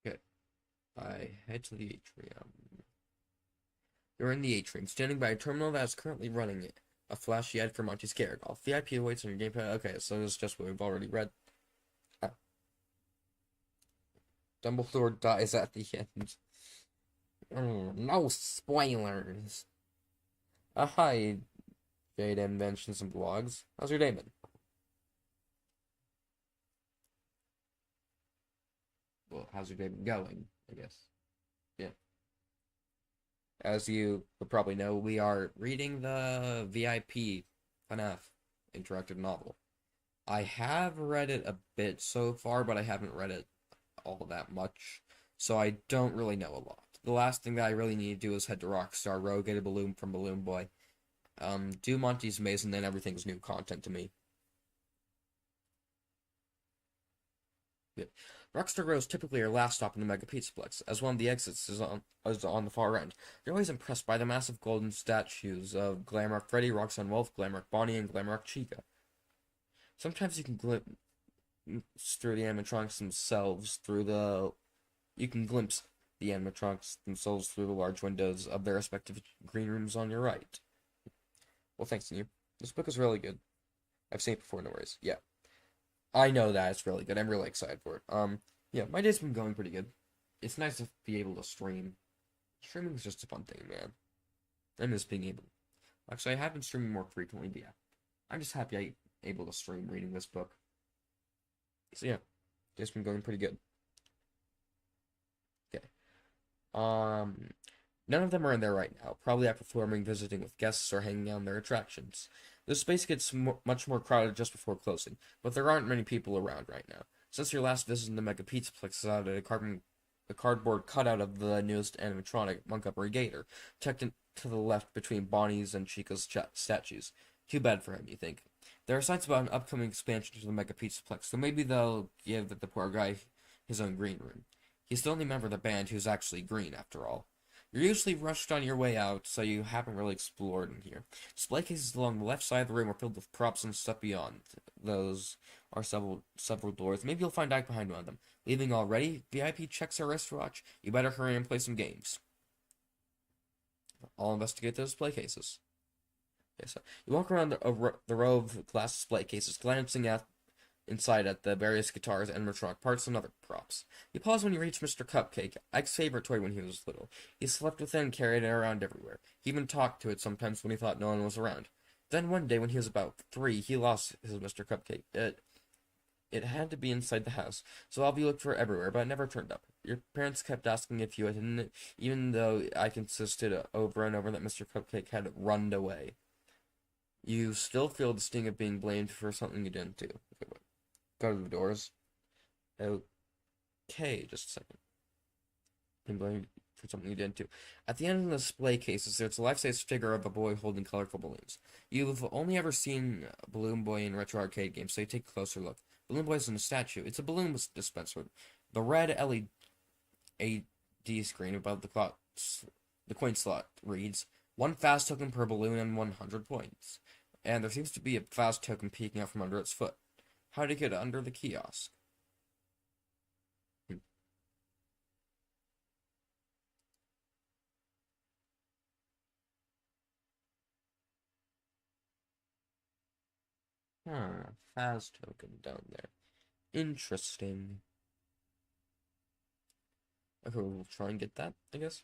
Okay. I head to the atrium. You're in the atrium, standing by a terminal that is currently running a flashy ad for Monty's Garagolf. VIP awaits on your gamepad. Okay, so this is just what we've already read. Dumbledore dies at the end. No spoilers. Hi, Jade Inventions and Blogs. How's your day been? Well, how's your day been going, I guess. Yeah. As you will probably know, we are reading the VIP Fnaf interactive novel. I have read it a bit so far, but I haven't read it all that much, so I don't really know a lot. The last thing that I really need to do is head to Rockstar Row, get a balloon from Balloon Boy, do Monty's Maze, and then everything's new content to me. Yeah. Rockstar Row is typically your last stop in the Mega Pizzaplex, as one of the exits is on the far end. You're always impressed by the massive golden statues of Glamrock Freddy, Roxanne Wolf, Glamrock Bonnie, and Glamrock Chica. Sometimes you can glimpse through the animatronics themselves you can glimpse the animatronics themselves through the large windows of their respective green rooms on your right. Well, thanks, you. This book is really good. I've seen it before, no worries. Yeah. I know that it's really good. I'm really excited for it. Yeah, my day's been going pretty good. It's nice to be able to stream. Streaming is just a fun thing, man. I miss being able. Actually, I have been streaming more frequently, but yeah. I'm just happy I'm able to stream reading this book. So yeah, day's been going pretty good. Okay. None of them are in there right now, probably out performing, visiting with guests, or hanging out on their attractions. This space gets much more crowded just before closing, but there aren't many people around right now. Since your last visit in the Mega Pizzaplex is out at a cardboard cutout of the newest animatronic, Montgomery Gator, tucked in to the left between Bonnie's and Chica's statues. Too bad for him, you think. There are signs about an upcoming expansion to the Mega Pizzaplex, so maybe they'll give the poor guy his own green room. He's the only member of the band who's actually green, after all. You're usually rushed on your way out, so you haven't really explored in here. Display cases along the left side of the room are filled with props and stuff beyond. Those are several doors. Maybe you'll find Ike behind one of them. Leaving already? VIP checks our wristwatch. You better hurry and play some games. I'll investigate the display cases. Okay, so you walk around the row of glass display cases, glancing inside at the various guitars, animatronic parts, and other props. You pause when you reach Mr. Cupcake, Ike's favorite toy when he was little. He slept with it and carried it around everywhere. He even talked to it sometimes when he thought no one was around. Then one day when he was about 3, he lost his Mr. Cupcake. It had to be inside the house, so Albie looked for it everywhere, but it never turned up. Your parents kept asking if you had hidden it, even though Ike insisted over and over that Mr. Cupcake had run away. You still feel the sting of being blamed for something you didn't do. Okay, wait. Go to the doors. Okay, just a second. Being blamed for something you didn't do. At the end of the display cases, there's a life-size figure of a boy holding colorful balloons. You've only ever seen Balloon Boy in retro arcade games, so you take a closer look. Balloon Boy isn't a statue; it's a balloon dispenser. The red LED screen above the coin slot reads, "One fast token per balloon and 100 points." And there seems to be a fast token peeking out from under its foot. How to get under the kiosk? Fast token down there. Interesting. Okay, we'll try and get that, I guess.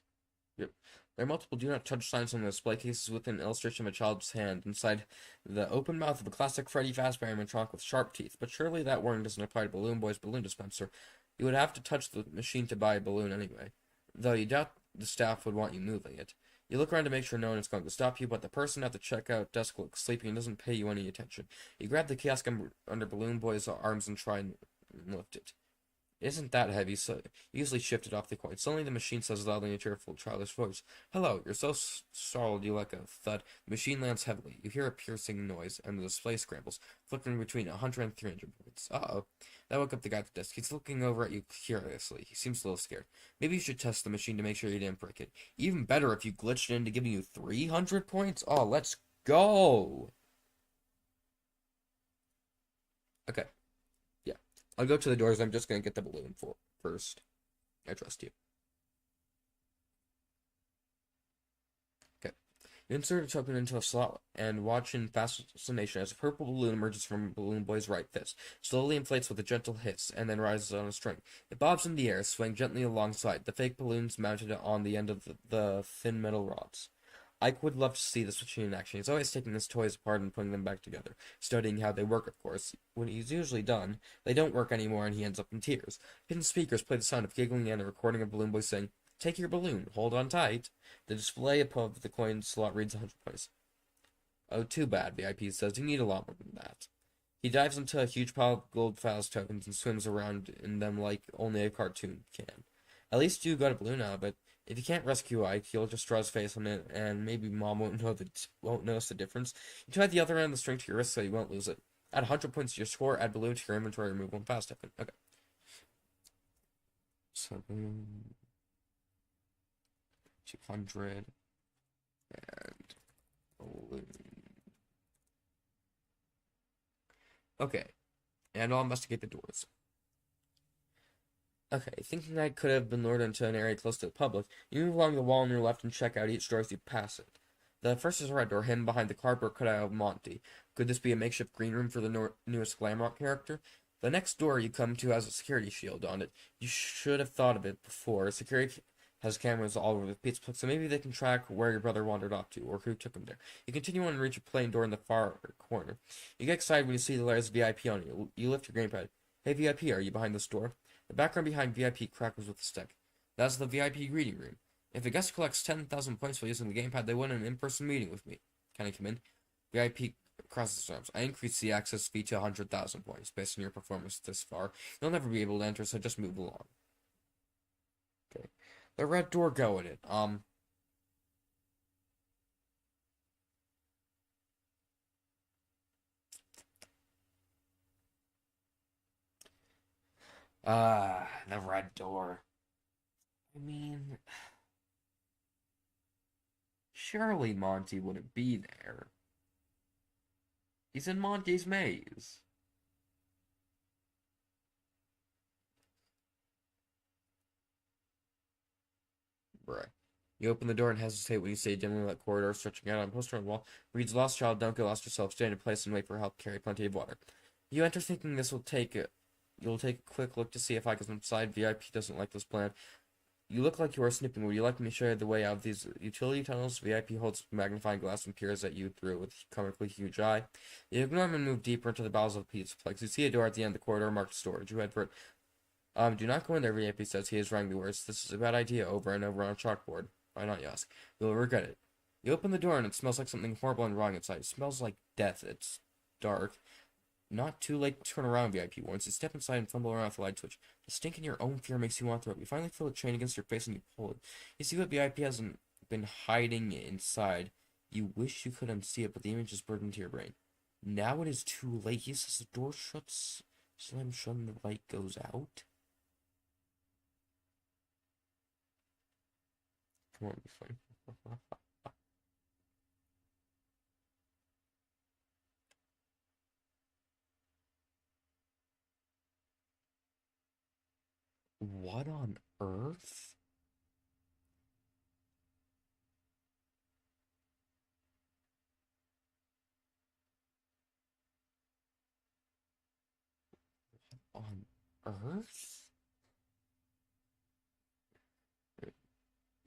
Yep. There are multiple do not touch signs on the display cases with an illustration of a child's hand inside the open mouth of a classic Freddy Fazbear animatronic with sharp teeth. But surely that warning doesn't apply to Balloon Boy's balloon dispenser. You would have to touch the machine to buy a balloon anyway. Though you doubt the staff would want you moving it. You look around to make sure no one is going to stop you, but the person at the checkout desk looks sleepy and doesn't pay you any attention. You grab the kiosk under Balloon Boy's arms and try and lift it. It isn't that heavy, so you easily shift it off the coin. Suddenly the machine says loudly in a cheerful, childish voice, "Hello, you're so startled you like a thud." The machine lands heavily. You hear a piercing noise, and the display scrambles, flickering between 100 and 300 points. Uh-oh. That woke up the guy at the desk. He's looking over at you curiously. He seems a little scared. Maybe you should test the machine to make sure you didn't break it. Even better if you glitched it into giving you 300 points. Oh, let's go! Okay. Yeah. I'll go to the doors. I'm just gonna get the balloon first. I trust you. Okay. You insert a token into a slot and watch in fascination as a purple balloon emerges from Balloon Boy's right fist, slowly inflates with a gentle hiss, and then rises on a string. It bobs in the air, swaying gently alongside, the fake balloons mounted on the end of the thin metal rods. Ike would love to see this machine in action. He's always taking his toys apart and putting them back together, studying how they work, of course. When he's usually done, they don't work anymore and he ends up in tears. Hidden speakers play the sound of giggling and a recording of Balloon Boy saying, "Take your balloon, hold on tight." The display above the coin slot reads 100 points. "Oh, too bad," VIP says. "You need a lot more than that." He dives into a huge pile of gold fast tokens and swims around in them like only a cartoon can. At least you got a balloon out of it. If you can't rescue Ike, he'll just draw his face on it, and maybe Mom won't notice the difference. You tie the other end of the string to your wrist so you won't lose it. Add 100 points to your score. Add balloon to your inventory. Remove one fast token. Okay. So 200 and balloon. Okay, and I'll investigate the doors. Okay, thinking I could have been lured into an area close to the public, you move along the wall on your left and check out each door as you pass it. The first is a red door hidden behind the cardboard cutout of Monty. Could this be a makeshift green room for the newest Glamrock character? The next door you come to has a security shield on it. You should have thought of it before. Security has cameras all over the pizza place, so maybe they can track where your brother wandered off to, or who took him there. You continue on and reach a plain door in the far corner. You get excited when you see the letters VIP on it. You lift your gamepad. "Hey VIP, are you behind this door?" The background behind VIP crackles with a stick. That's the VIP greeting room. If a guest collects 10,000 points while using the gamepad, they win an in-person meeting with me. Can I come in? VIP crosses his arms. "I increased the access fee to 100,000 points. Based on your performance this far, you'll never be able to enter, so just move along." Okay. The red door, go in it. The red door. I mean, surely Monty wouldn't be there. He's in Monty's maze. Bruh. You open the door and hesitate when you see a dimly lit corridor stretching out on a poster on the wall. Reads, "Lost child, don't get lost yourself. Stay in a place and wait for help. Carry plenty of water." You enter thinking this will take it. You'll take a quick look to see if I can inside. VIP doesn't like this plan. "You look like you are snipping. Would you like me to show you the way out of these utility tunnels?" VIP holds a magnifying glass and peers at you through it with a comically huge eye. You ignore him and move deeper into the bowels of the pizza place. You see a door at the end of the corridor marked storage. You head for it. "Do not go in there," VIP says. He is wrangling words. "This is a bad idea," over and over on a chalkboard. "Why not, you ask?" "You'll regret it." You open the door and it smells like something horrible and wrong inside. It smells like death. It's dark. Not too late to turn around, VIP warns. You step inside and fumble around with the light switch. The stink in your own fear makes you want to throw up. You finally feel a chain against your face and you pull it. You see what VIP hasn't been hiding inside. You wish you could unsee it, but the image is burned into your brain. Now it is too late. He says the door shuts, slams shut, and the light goes out. Come on, be funny. What on earth? On earth?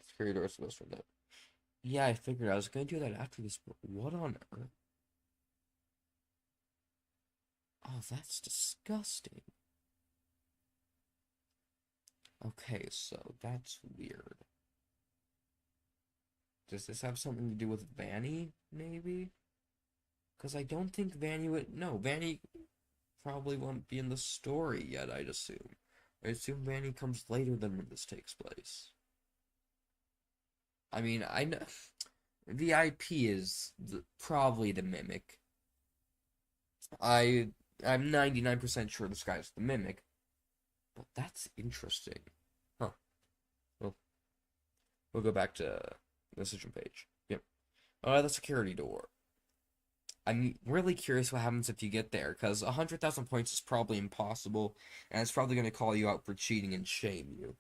Security door is supposed to that. Yeah, I figured I was gonna do that after this, but what on earth? Oh, that's disgusting. Okay, so that's weird. Does this have something to do with Vanny, maybe? Because I don't think Vanny would. No, Vanny probably won't be in the story yet, I'd assume. I assume Vanny comes later than when this takes place. I mean, I know. VIP is probably the Mimic. I'm 99% sure this guy's the Mimic, but that's interesting. Huh. Well, we'll go back to the decision page. Yep. The security door. I'm really curious what happens if you get there, because 100,000 points is probably impossible, and it's probably going to call you out for cheating and shame you.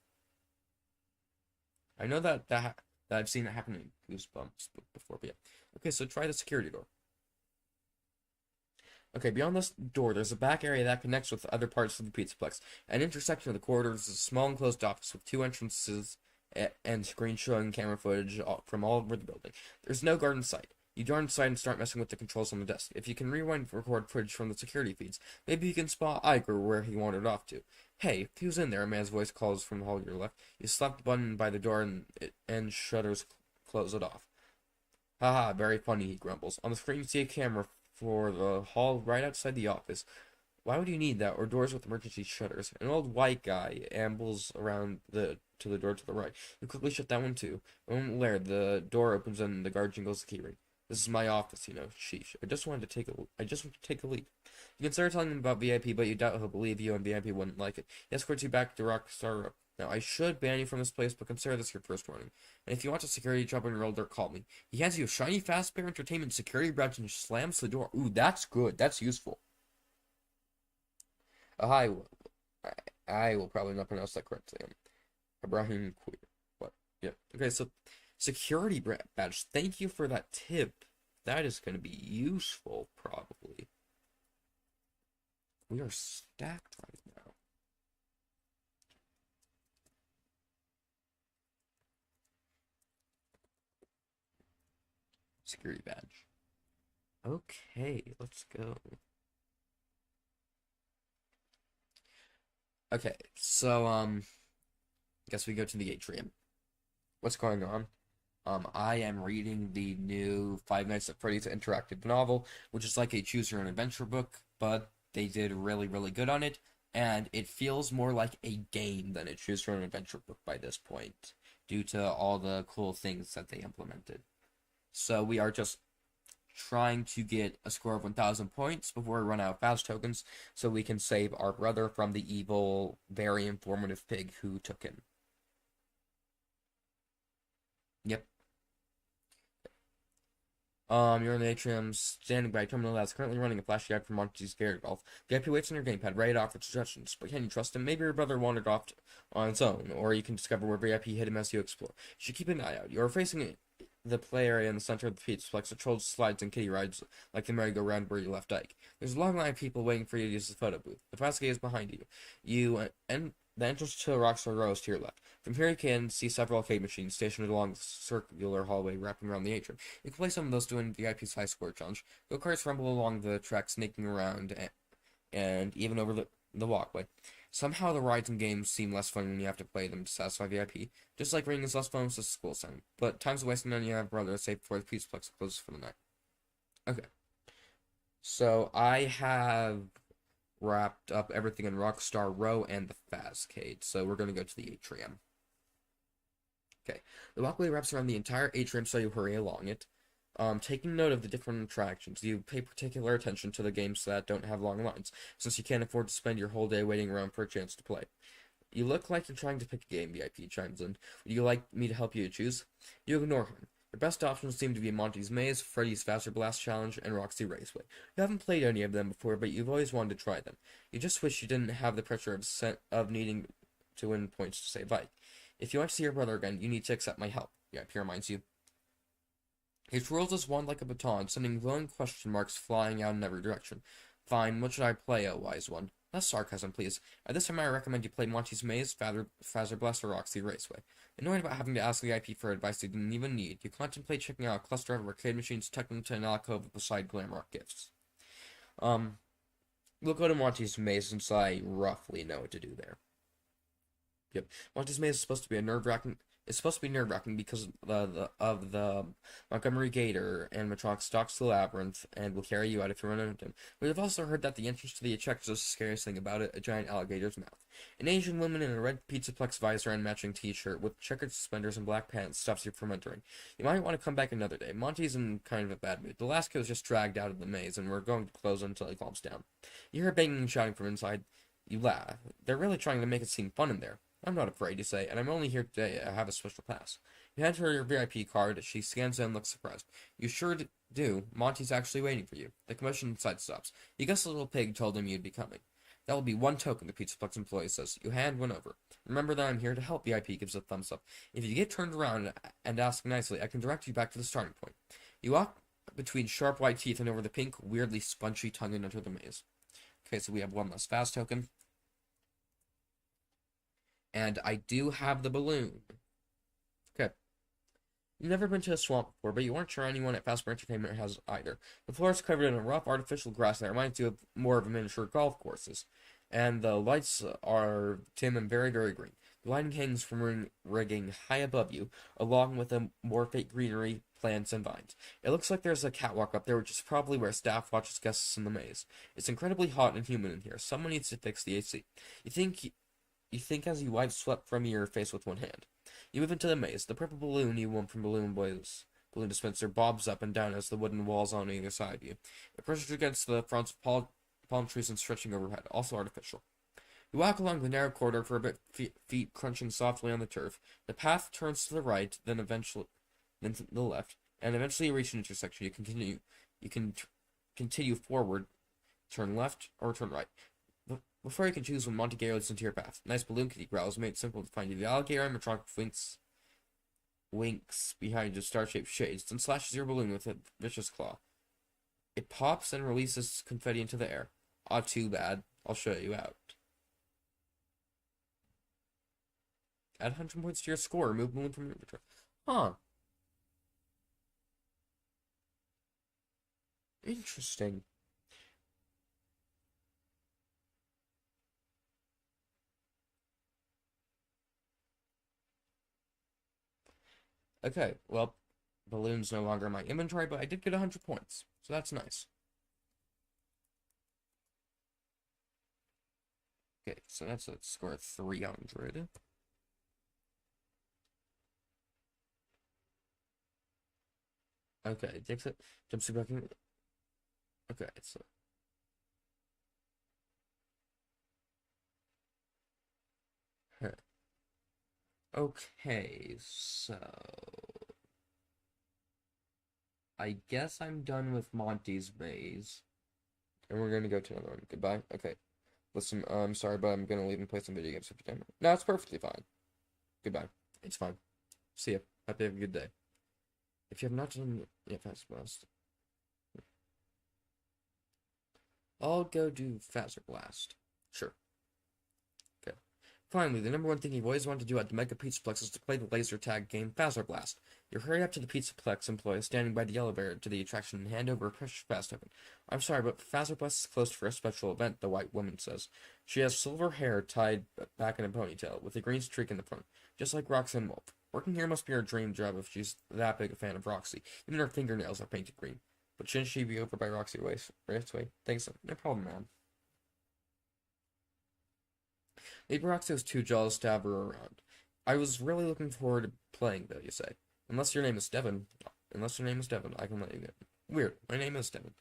I know that I've seen it happen in Goosebumps before, but yeah. Okay, so try the security door. Okay, beyond this door, there's a back area that connects with other parts of the Pizzaplex. An intersection of the corridors is a small enclosed office with two entrances and screens showing camera footage from all over the building. There's no guard in sight. You dart inside and start messing with the controls on the desk. If you can rewind and record footage from the security feeds, maybe you can spot Iger where he wandered off to. Hey, who's in there? A man's voice calls from the hall to your left. You slap the button by the door and shutters close it off. Haha, very funny, he grumbles. On the screen you see a camera for the hall right outside the office. Why would you need that, or doors with emergency shutters? An old white guy ambles around to the door to the right. You quickly shut that one too. A moment later, the door opens and the guard jingles the keyring. This is my office, you know. Sheesh. I just want to take a leak. You consider telling him about VIP, but you doubt he'll believe you, and VIP wouldn't like it. He escorts you back to Rockstar. Now, I should ban you from this place, but consider this your first warning. And if you want a security job on your older, call me. He hands you a shiny Fazbear Entertainment security badge and slams the door. Ooh, that's good. That's useful. Hi. I will probably not pronounce that correctly. Ibrahim Queer. What? Yeah. Okay, so security badge. Thank you for that tip. That is going to be useful, probably. We are stacked right now. Security badge. Okay, let's go. Okay, so, guess we go to the atrium. What's going on? I am reading the new Five Nights at Freddy's interactive novel, which is like a choose your own adventure book, but they did really, really good on it, and it feels more like a game than a choose your own adventure book by this point, due to all the cool things that they implemented. So we are just trying to get a score of 1,000 points before we run out of fast tokens, so we can save our brother from the evil, very informative pig who took him. Yep. You're in the atrium, standing by a terminal that's currently running a flashy ad for Monty's Scare Golf. VIP waits on your gamepad, ready to offer suggestions, but can you trust him? Maybe your brother wandered off on its own, or you can discover where VIP hid him as you explore. You should keep an eye out. You're facing the play area in the center of the Pizzaplex. The trolls, slides, and kitty rides like the merry-go-round where you left Ike. There's a long line of people waiting for you to use the photo booth. The fast gate is behind you. And the entrance to the Rockstar Row is to your left. From here you can see several arcade machines stationed along the circular hallway wrapping around the atrium. You can play some of those doing VIP's High Score Challenge. Go-karts rumble along the track, snaking around and even over the walkway. Somehow the rides and games seem less fun when you have to play them to satisfy VIP, just like ring is less fun with the school sound. But time's wasting and you have brother save before the Pizzaplex closes for the night. Okay, so I have wrapped up everything in Rockstar Row and the Fazcade, so we're gonna go to the atrium. Okay, the walkway wraps around the entire atrium, so you hurry along it. Taking note of the different attractions, you pay particular attention to the games that don't have long lines, since you can't afford to spend your whole day waiting around for a chance to play. You look like you're trying to pick a game, VIP chimes in. Would you like me to help you choose? You ignore him. Your best options seem to be Monty's Maze, Freddy's Faster Blast Challenge, and Roxy Raceway. You haven't played any of them before, but you've always wanted to try them. You just wish you didn't have the pressure of needing to win points to save life. If you want to see your brother again, you need to accept my help. VIP reminds you. He twirls his wand like a baton, sending glowing question marks flying out in every direction. Fine, what should I play, oh wise one? Less sarcasm, please. At this time, I recommend you play Monty's Maze, Fazer Blast, or Roxy Raceway. Annoyed about having to ask the IP for advice you didn't even need, you contemplate checking out a cluster of arcade machines tucked into an alcove beside Glamrock Gifts. We'll go to Monty's Maze since I roughly know what to do there. Yep, Monty's Maze is supposed to be nerve-wracking. It's supposed to be nerve-wracking because of the Montgomery Gator animatronic stalks the labyrinth and will carry you out if you run into him. We've also heard that the entrance to the attraction is the scariest thing about it, a giant alligator's mouth. An Asian woman in a red Pizzaplex visor and matching t-shirt with checkered suspenders and black pants stops you from entering. You might want to come back another day. Monty's in kind of a bad mood. The last kid was just dragged out of the maze, and we're going to close until he calms down. You hear banging and shouting from inside. You laugh. They're really trying to make it seem fun in there. I'm not afraid, you say, and I'm only here today. I have a special pass. You hand her your VIP card. She scans it and looks surprised. You sure do. Monty's actually waiting for you. The commotion inside stops. You guess the little pig told him you'd be coming. That will be one token, the Pizzaplex employee says. You hand one over. Remember that I'm here to help, VIP gives a thumbs up. If you get turned around and ask nicely, I can direct you back to the starting point. You walk between sharp white teeth and over the pink, weirdly spongy tongue and enter the maze. Okay, so we have one less fast token. And I do have the balloon. Okay. You've never been to a swamp before, but you aren't sure anyone at Fazbear Entertainment has either. The floor is covered in a rough artificial grass that reminds you of more of a miniature golf courses. And the lights are dim and very, very green. The lighting hangs from rigging high above you, along with a more fake greenery, plants, and vines. It looks like there's a catwalk up there, which is probably where staff watches guests in the maze. It's incredibly hot and humid in here. Someone needs to fix the AC. You think as you wipe sweat from your face with one hand. You move into the maze. The purple balloon you won from Balloon Boy's balloon dispenser bobs up and down as the wooden walls on either side of you. It presses against the fronts of palm trees and stretching overhead, also artificial. You walk along the narrow corridor for a bit, feet crunching softly on the turf. The path turns to the right, then to the left, and eventually you reach an intersection. You can continue forward, turn left, or turn right. Before you can choose when Monty goes into your path. Nice balloon kitty growls made it simple to find you. The alligator animatronic winks behind your star-shaped shades, then slashes your balloon with a vicious claw. It pops and releases confetti into the air. Ah, too bad. I'll show you out. Add 100 points to your score. Remove balloon from your inventory. Huh. Interesting. Okay, well, balloon's no longer in my inventory, but I did get 100 points, so that's nice. Okay, so that's a score of 300. Okay, takes it, jumps back in. Okay, so. Okay, so. I guess I'm done with Monty's Maze. And we're gonna go to another one. Goodbye. Okay. Listen, I'm sorry, but I'm gonna leave and play some video games after time. No, it's perfectly fine. Goodbye. It's fine. See ya. Hope you have a good day. If you have not done Fast Blast, I'll go do Faster Blast. Sure. Okay. Finally, the number one thing you've always wanted to do at the Mega Pizzaplex is to play the laser tag game Fazer Blast. You hurry up to the Pizzaplex employee standing by the elevator to the attraction and hand over a precious pass token. I'm sorry, but Fazer Blast is closed for a special event, the white woman says. She has silver hair tied back in a ponytail, with a green streak in the front, just like Roxanne Wolf. Working here must be her dream job if she's that big a fan of Roxy. Even her fingernails are painted green. But shouldn't she be over by Roxy Raceway? Thanks, no problem, man. Maybe Roxy was too jealous to have her around. I was really looking forward to playing, though, you say. Unless your name is Devin. Unless your name is Devin, I can let you go. Weird, my name is Devin.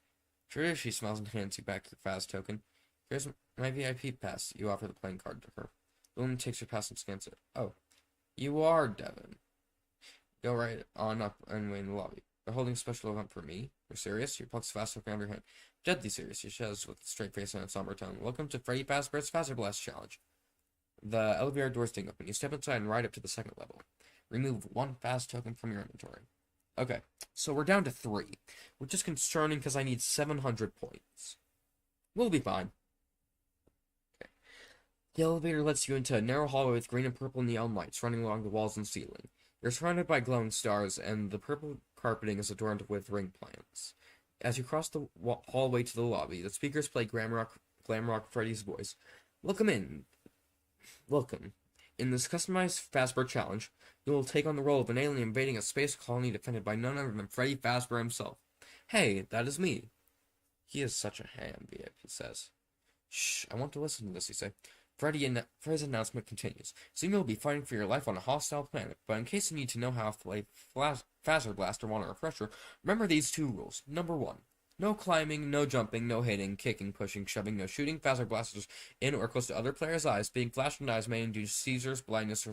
Sure, she smiles and hands you back your fast token. Here's my VIP pass. You offer the playing card to her. The woman takes your pass and scans it. Oh, you are Devin. Go right on up and wait in the lobby. They're holding a special event for me. You're serious? Your plucks fast token out of your hand. Deadly serious, she says with a straight face and a somber tone. Welcome to Freddy Fazbear's Fazer Blast Challenge. The elevator doors sting open. You step inside and ride up to the second level. Remove one fast token from your inventory. Okay, so we're down to 3, which is concerning because I need 700 points. We'll be fine. Okay. The elevator lets you into a narrow hallway with green and purple neon lights running along the walls and ceiling. You're surrounded by glowing stars, and the purple carpeting is adorned with ring plants. As you cross the hallway to the lobby, the speakers play glam rock Freddy's voice. Welcome in. Welcome. In this customized Fazbear challenge, you will take on the role of an alien invading a space colony defended by none other than Freddy Fazbear himself. Hey, that is me. He is such a ham, VIP says. Shh, I want to listen to this, you say. Freddy's announcement continues. Soon you'll be fighting for your life on a hostile planet, but in case you need to know how to play Fazer Blast or want a refresher, remember these 2 rules. Number 1. No climbing, no jumping, no hitting, kicking, pushing, shoving, no shooting Fazer blasters in or close to other players' eyes. Being flashed in eyes may induce seizures, blindness, or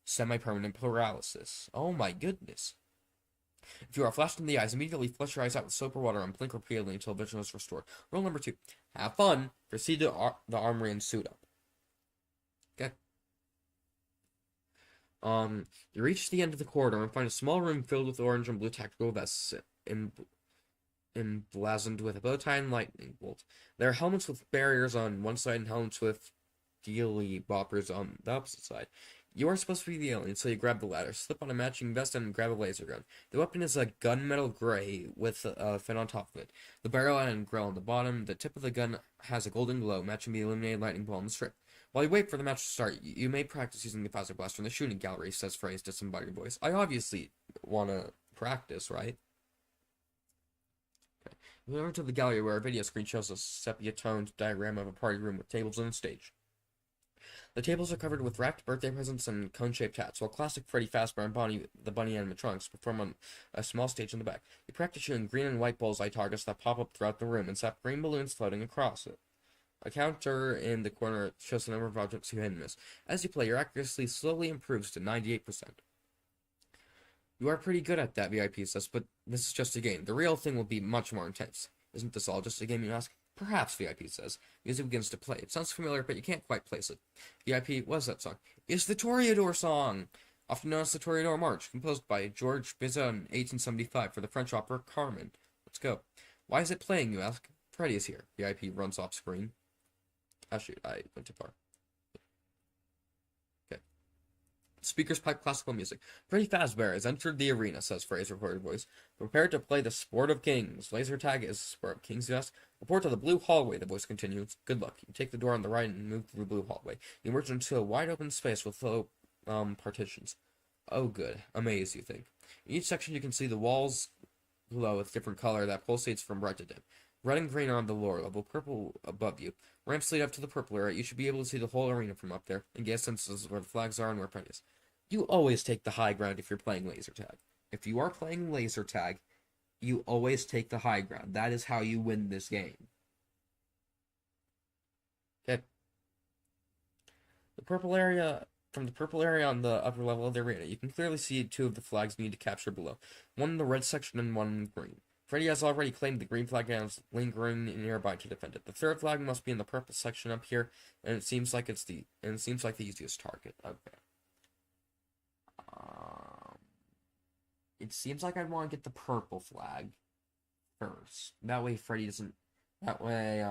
semi-permanent paralysis. Oh my goodness. If you are flashed in the eyes, immediately flush your eyes out with soap or water and blink repeatedly until vision is restored. Rule number 2. Have fun. Proceed to the armory and suit up. Okay. You reach the end of the corridor and find a small room filled with orange and blue tactical vests emblazoned with a bow tie and lightning bolt. There are helmets with barriers on one side and helmets with dealy boppers on the opposite side. You are supposed to be the alien, so you grab the ladder, slip on a matching vest, and grab a laser gun. The weapon is a gunmetal gray with a fin on top of it. The barrel and grill on the bottom. The tip of the gun has a golden glow, matching the illuminated lightning ball on the strip. While you wait for the match to start, you may practice using the Fazer Blaster in the shooting gallery, says Freddy's disembodied voice. I obviously want to practice, right? Okay. Move over to the gallery where a video screen shows a sepia-toned diagram of a party room with tables and a stage. The tables are covered with wrapped birthday presents and cone-shaped hats, while classic Freddy Fazbear and the Bunny animatronics perform on a small stage in the back. You practice shooting green and white bullseye targets that pop up throughout the room and set green balloons floating across it. A counter in the corner shows the number of objects you hit and miss. As you play, your accuracy slowly improves to 98%. You are pretty good at that, VIP says, but this is just a game. The real thing will be much more intense. Isn't this all just a game, you ask? Perhaps, VIP says. Music begins to play. It sounds familiar, but you can't quite place it. VIP, what is that song? It's the Toreador song! Often known as the Toreador March, composed by Georges Bizet in 1875 for the French opera Carmen. Let's go. Why is it playing, you ask? Freddy is here. VIP runs off screen. Oh shoot, I went too far. Okay. Speakers pipe classical music. Freddy Fazbear has entered the arena, says Freddy's recorded voice. Prepare to play the Sport of Kings. Laser tag is Sport of Kings, you ask? Report to the blue hallway, the voice continues. Good luck. You take the door on the right and move through the blue hallway. You emerge into a wide open space with low partitions. Oh good. A maze, you think. In each section you can see the walls glow with different color that pulsates from bright to dim. Red and green are on the lower level, purple above you. Ramps lead up to the purple area. You should be able to see the whole arena from up there and get a sense of where the flags are and where Freddy is. You always take the high ground if you're playing laser tag. If you are playing laser tag, you always take the high ground. That is how you win this game. Okay. From the purple area on the upper level of the arena, you can clearly see 2 of the flags you need to capture below. One in the red section and one in the green. Freddy has already claimed the green flag and is lingering nearby to defend it. The third flag must be in the purple section up here, and it seems like the easiest target. Okay. It seems like I'd want to get the purple flag first. That way Freddy doesn't. That way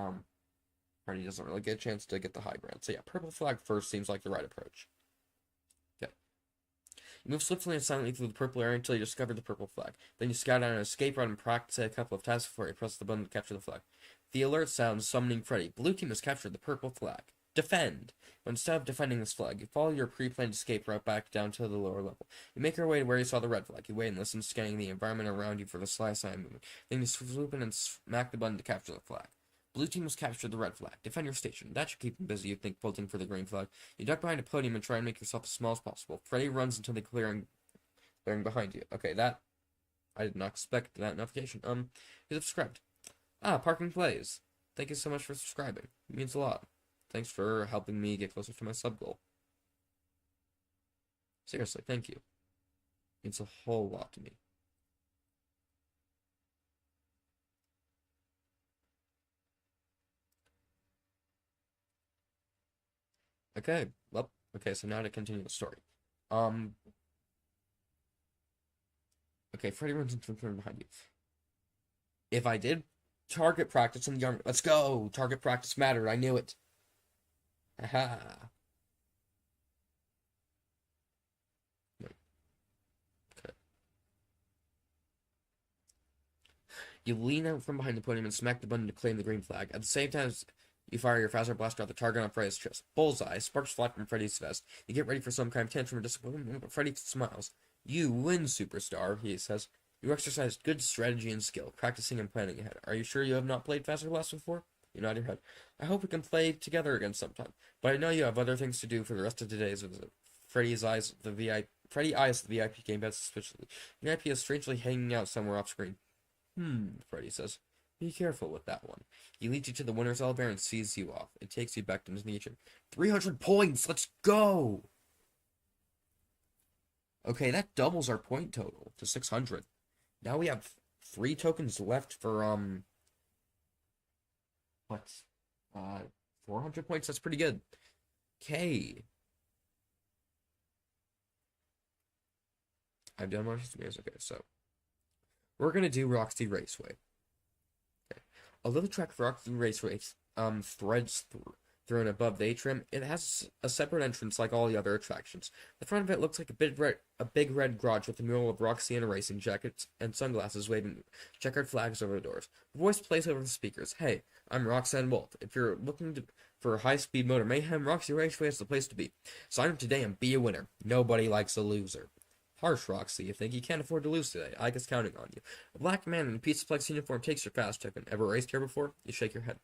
Freddy doesn't really get a chance to get the high ground. So yeah, purple flag first seems like the right approach. Okay. You move swiftly and silently through the purple area until you discover the purple flag. Then you scout out an escape route and practice a couple of tasks before you press the button to capture the flag. The alert sounds summoning Freddy. Blue team has captured the purple flag. Defend! But instead of defending this flag, you follow your pre-planned escape route back down to the lower level. You make your way to where you saw the red flag. You wait and listen, scanning the environment around you for the sly sign movement. Then you swoop in and smack the button to capture the flag. Blue team has captured the red flag. Defend your station. That should keep them busy, you think, bolting for the green flag. You duck behind a podium and try and make yourself as small as possible. Freddy runs until the clearing behind you. Okay, that I did not expect that notification. You subscribed. Ah, Parking Plays. Thank you so much for subscribing. It means a lot. Thanks for helping me get closer to my sub goal. Seriously, thank you. It means a whole lot to me. Okay, well, okay, so now to continue the story. Okay, Freddy runs into the corner behind you. If I did target practice in the army, let's go! Target practice mattered, I knew it. Aha. Okay. You lean out from behind the podium and smack the button to claim the green flag. At the same time, you fire your phaser blaster at the target on Freddy's chest. Bullseye. Sparks fly from Freddy's vest. You get ready for some kind of tantrum or disappointment, but Freddy smiles. You win, superstar, he says. You exercised good strategy and skill, practicing and planning ahead. Are you sure you have not played Phaser Blast before? You nod your head. I hope we can play together again sometime, but I know you have other things to do for the rest of today's visit. Freddy eyes the VIP gamepad suspiciously. The VIP is strangely hanging out somewhere off screen. Freddy says. Be careful with that one. He leads you to the winner's elevator and sees you off. It takes you back to the nature. 300 points! Let's go! Okay, that doubles our point total to 600. Now we have 3 tokens left for, what? 400 points? That's pretty good. Okay. I've done my videos. Okay, so we're gonna do Roxy Raceway. Okay. Although the track for Roxy Raceway threads through and above the atrium, it has a separate entrance like all the other attractions. The front of it looks like a big red garage with a mural of Roxy in a racing jacket and sunglasses waving checkered flags over the doors. A voice plays over the speakers. Hey, I'm Roxanne Wolf. If you're looking for high-speed motor mayhem, Roxy Raceway is the place to be. Sign up today and be a winner. Nobody likes a loser. Harsh, Roxy. You think you can't afford to lose today? I guess counting on you. A black man in a Pizzaplex uniform takes your fast token. Ever raced here before? You shake your head.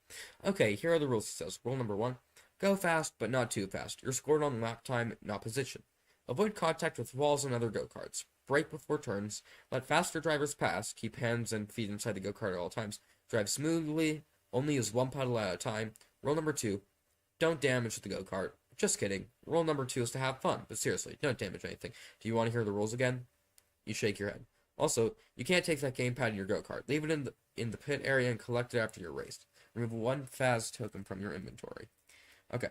Okay, here are the rules, he says. Rule number 1. Go fast, but not too fast. You're scored on lap time, not position. Avoid contact with walls and other go-karts. Brake before turns. Let faster drivers pass. Keep hands and feet inside the go-kart at all times. Drive smoothly. Only use one pedal at a time. Rule number 2. Don't damage the go-kart. Just kidding. Rule number 2 is to have fun, but seriously, don't damage anything. Do you want to hear the rules again? You shake your head. Also, you can't take that gamepad in your go-kart. Leave it in the pit area and collect it after you're raced. Remove 1 Faz token from your inventory. Okay.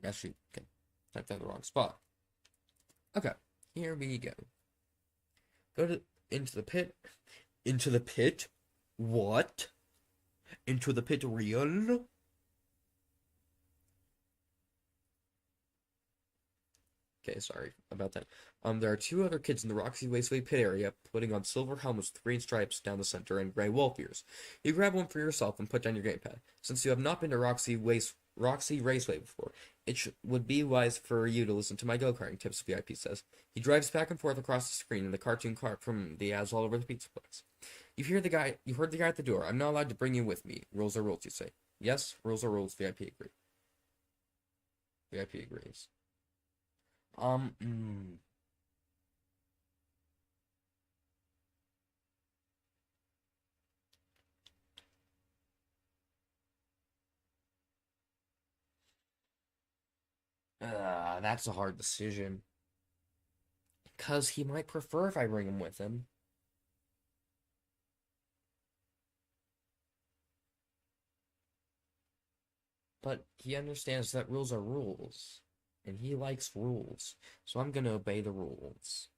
Actually, okay. Typed that in the wrong spot. Okay. Here we go. Into the pit. Into the pit? What? Into the pit real? Okay, sorry about that. There are 2 other kids in the Roxy Raceway pit area putting on silver helmets with green stripes down the center and gray wolf ears. You grab one for yourself and put down your gamepad. Since you have not been to Roxy Raceway before, it would be wise for you to listen to my go-karting tips, VIP says. He drives back and forth across the screen in the cartoon cart from the ads all over the pizza place. You heard the guy at the door. I'm not allowed to bring you with me. Rules are rules, you say. Yes, rules are rules, VIP agree. VIP agrees. That's a hard decision. Because he might prefer if I bring him with him. But he understands that rules are rules. And he likes rules. So I'm gonna obey the rules.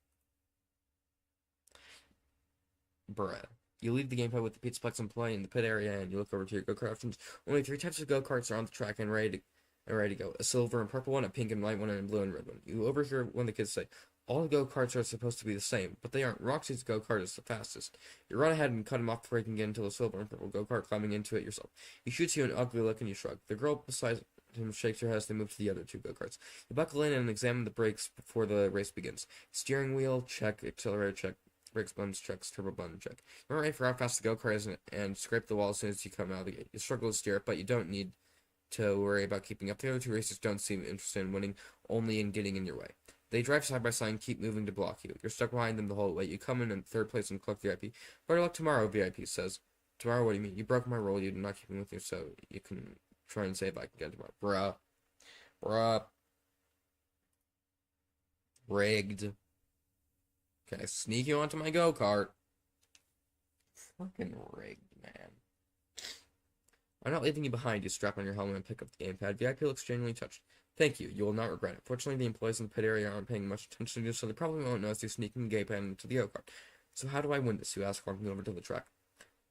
Bruh. You leave the gamepad with the Pizzaplex in play in the pit area, and you look over to your go-kart options. Only three types of go-karts are on the track and ready to go. A silver and purple one, a pink and white one, and a blue and red one. You overhear one of the kids say, all the go-karts are supposed to be the same, but they aren't. Roxy's go-kart is the fastest. You run ahead and cut him off before you can get into the silver and purple go-kart, climbing into it yourself. He shoots you an ugly look and you shrug. The girl beside him shakes her head as they move to the other two go-karts. You buckle in and examine the brakes before the race begins. Steering wheel, check. Accelerator, check. Brakes, buttons, checks. Turbo button, check. You're ready for how fast the go-kart is and scrape the wall as soon as you come out of the gate. You struggle to steer it, but you don't need to worry about keeping up. The other two racers don't seem interested in winning, only in getting in your way. They drive side by side and keep moving to block you. You're stuck behind them the whole way. You come in third place and collect VIP. Better luck tomorrow, VIP says. Tomorrow, what do you mean? You broke my rule. You did not keep me with you, so you can try and say if I can get tomorrow. Bruh. Bruh. Rigged. Can I sneak you onto my go-kart? Fucking rigged, man. I'm not leaving you behind. You strap on your helmet and pick up the gamepad. VIP looks genuinely touched. Thank you. You will not regret it. Fortunately, the employees in the pit area aren't paying much attention to you, so they probably won't notice you sneaking the gamepad into the go-kart. So how do I win this? You ask, walking over to the track.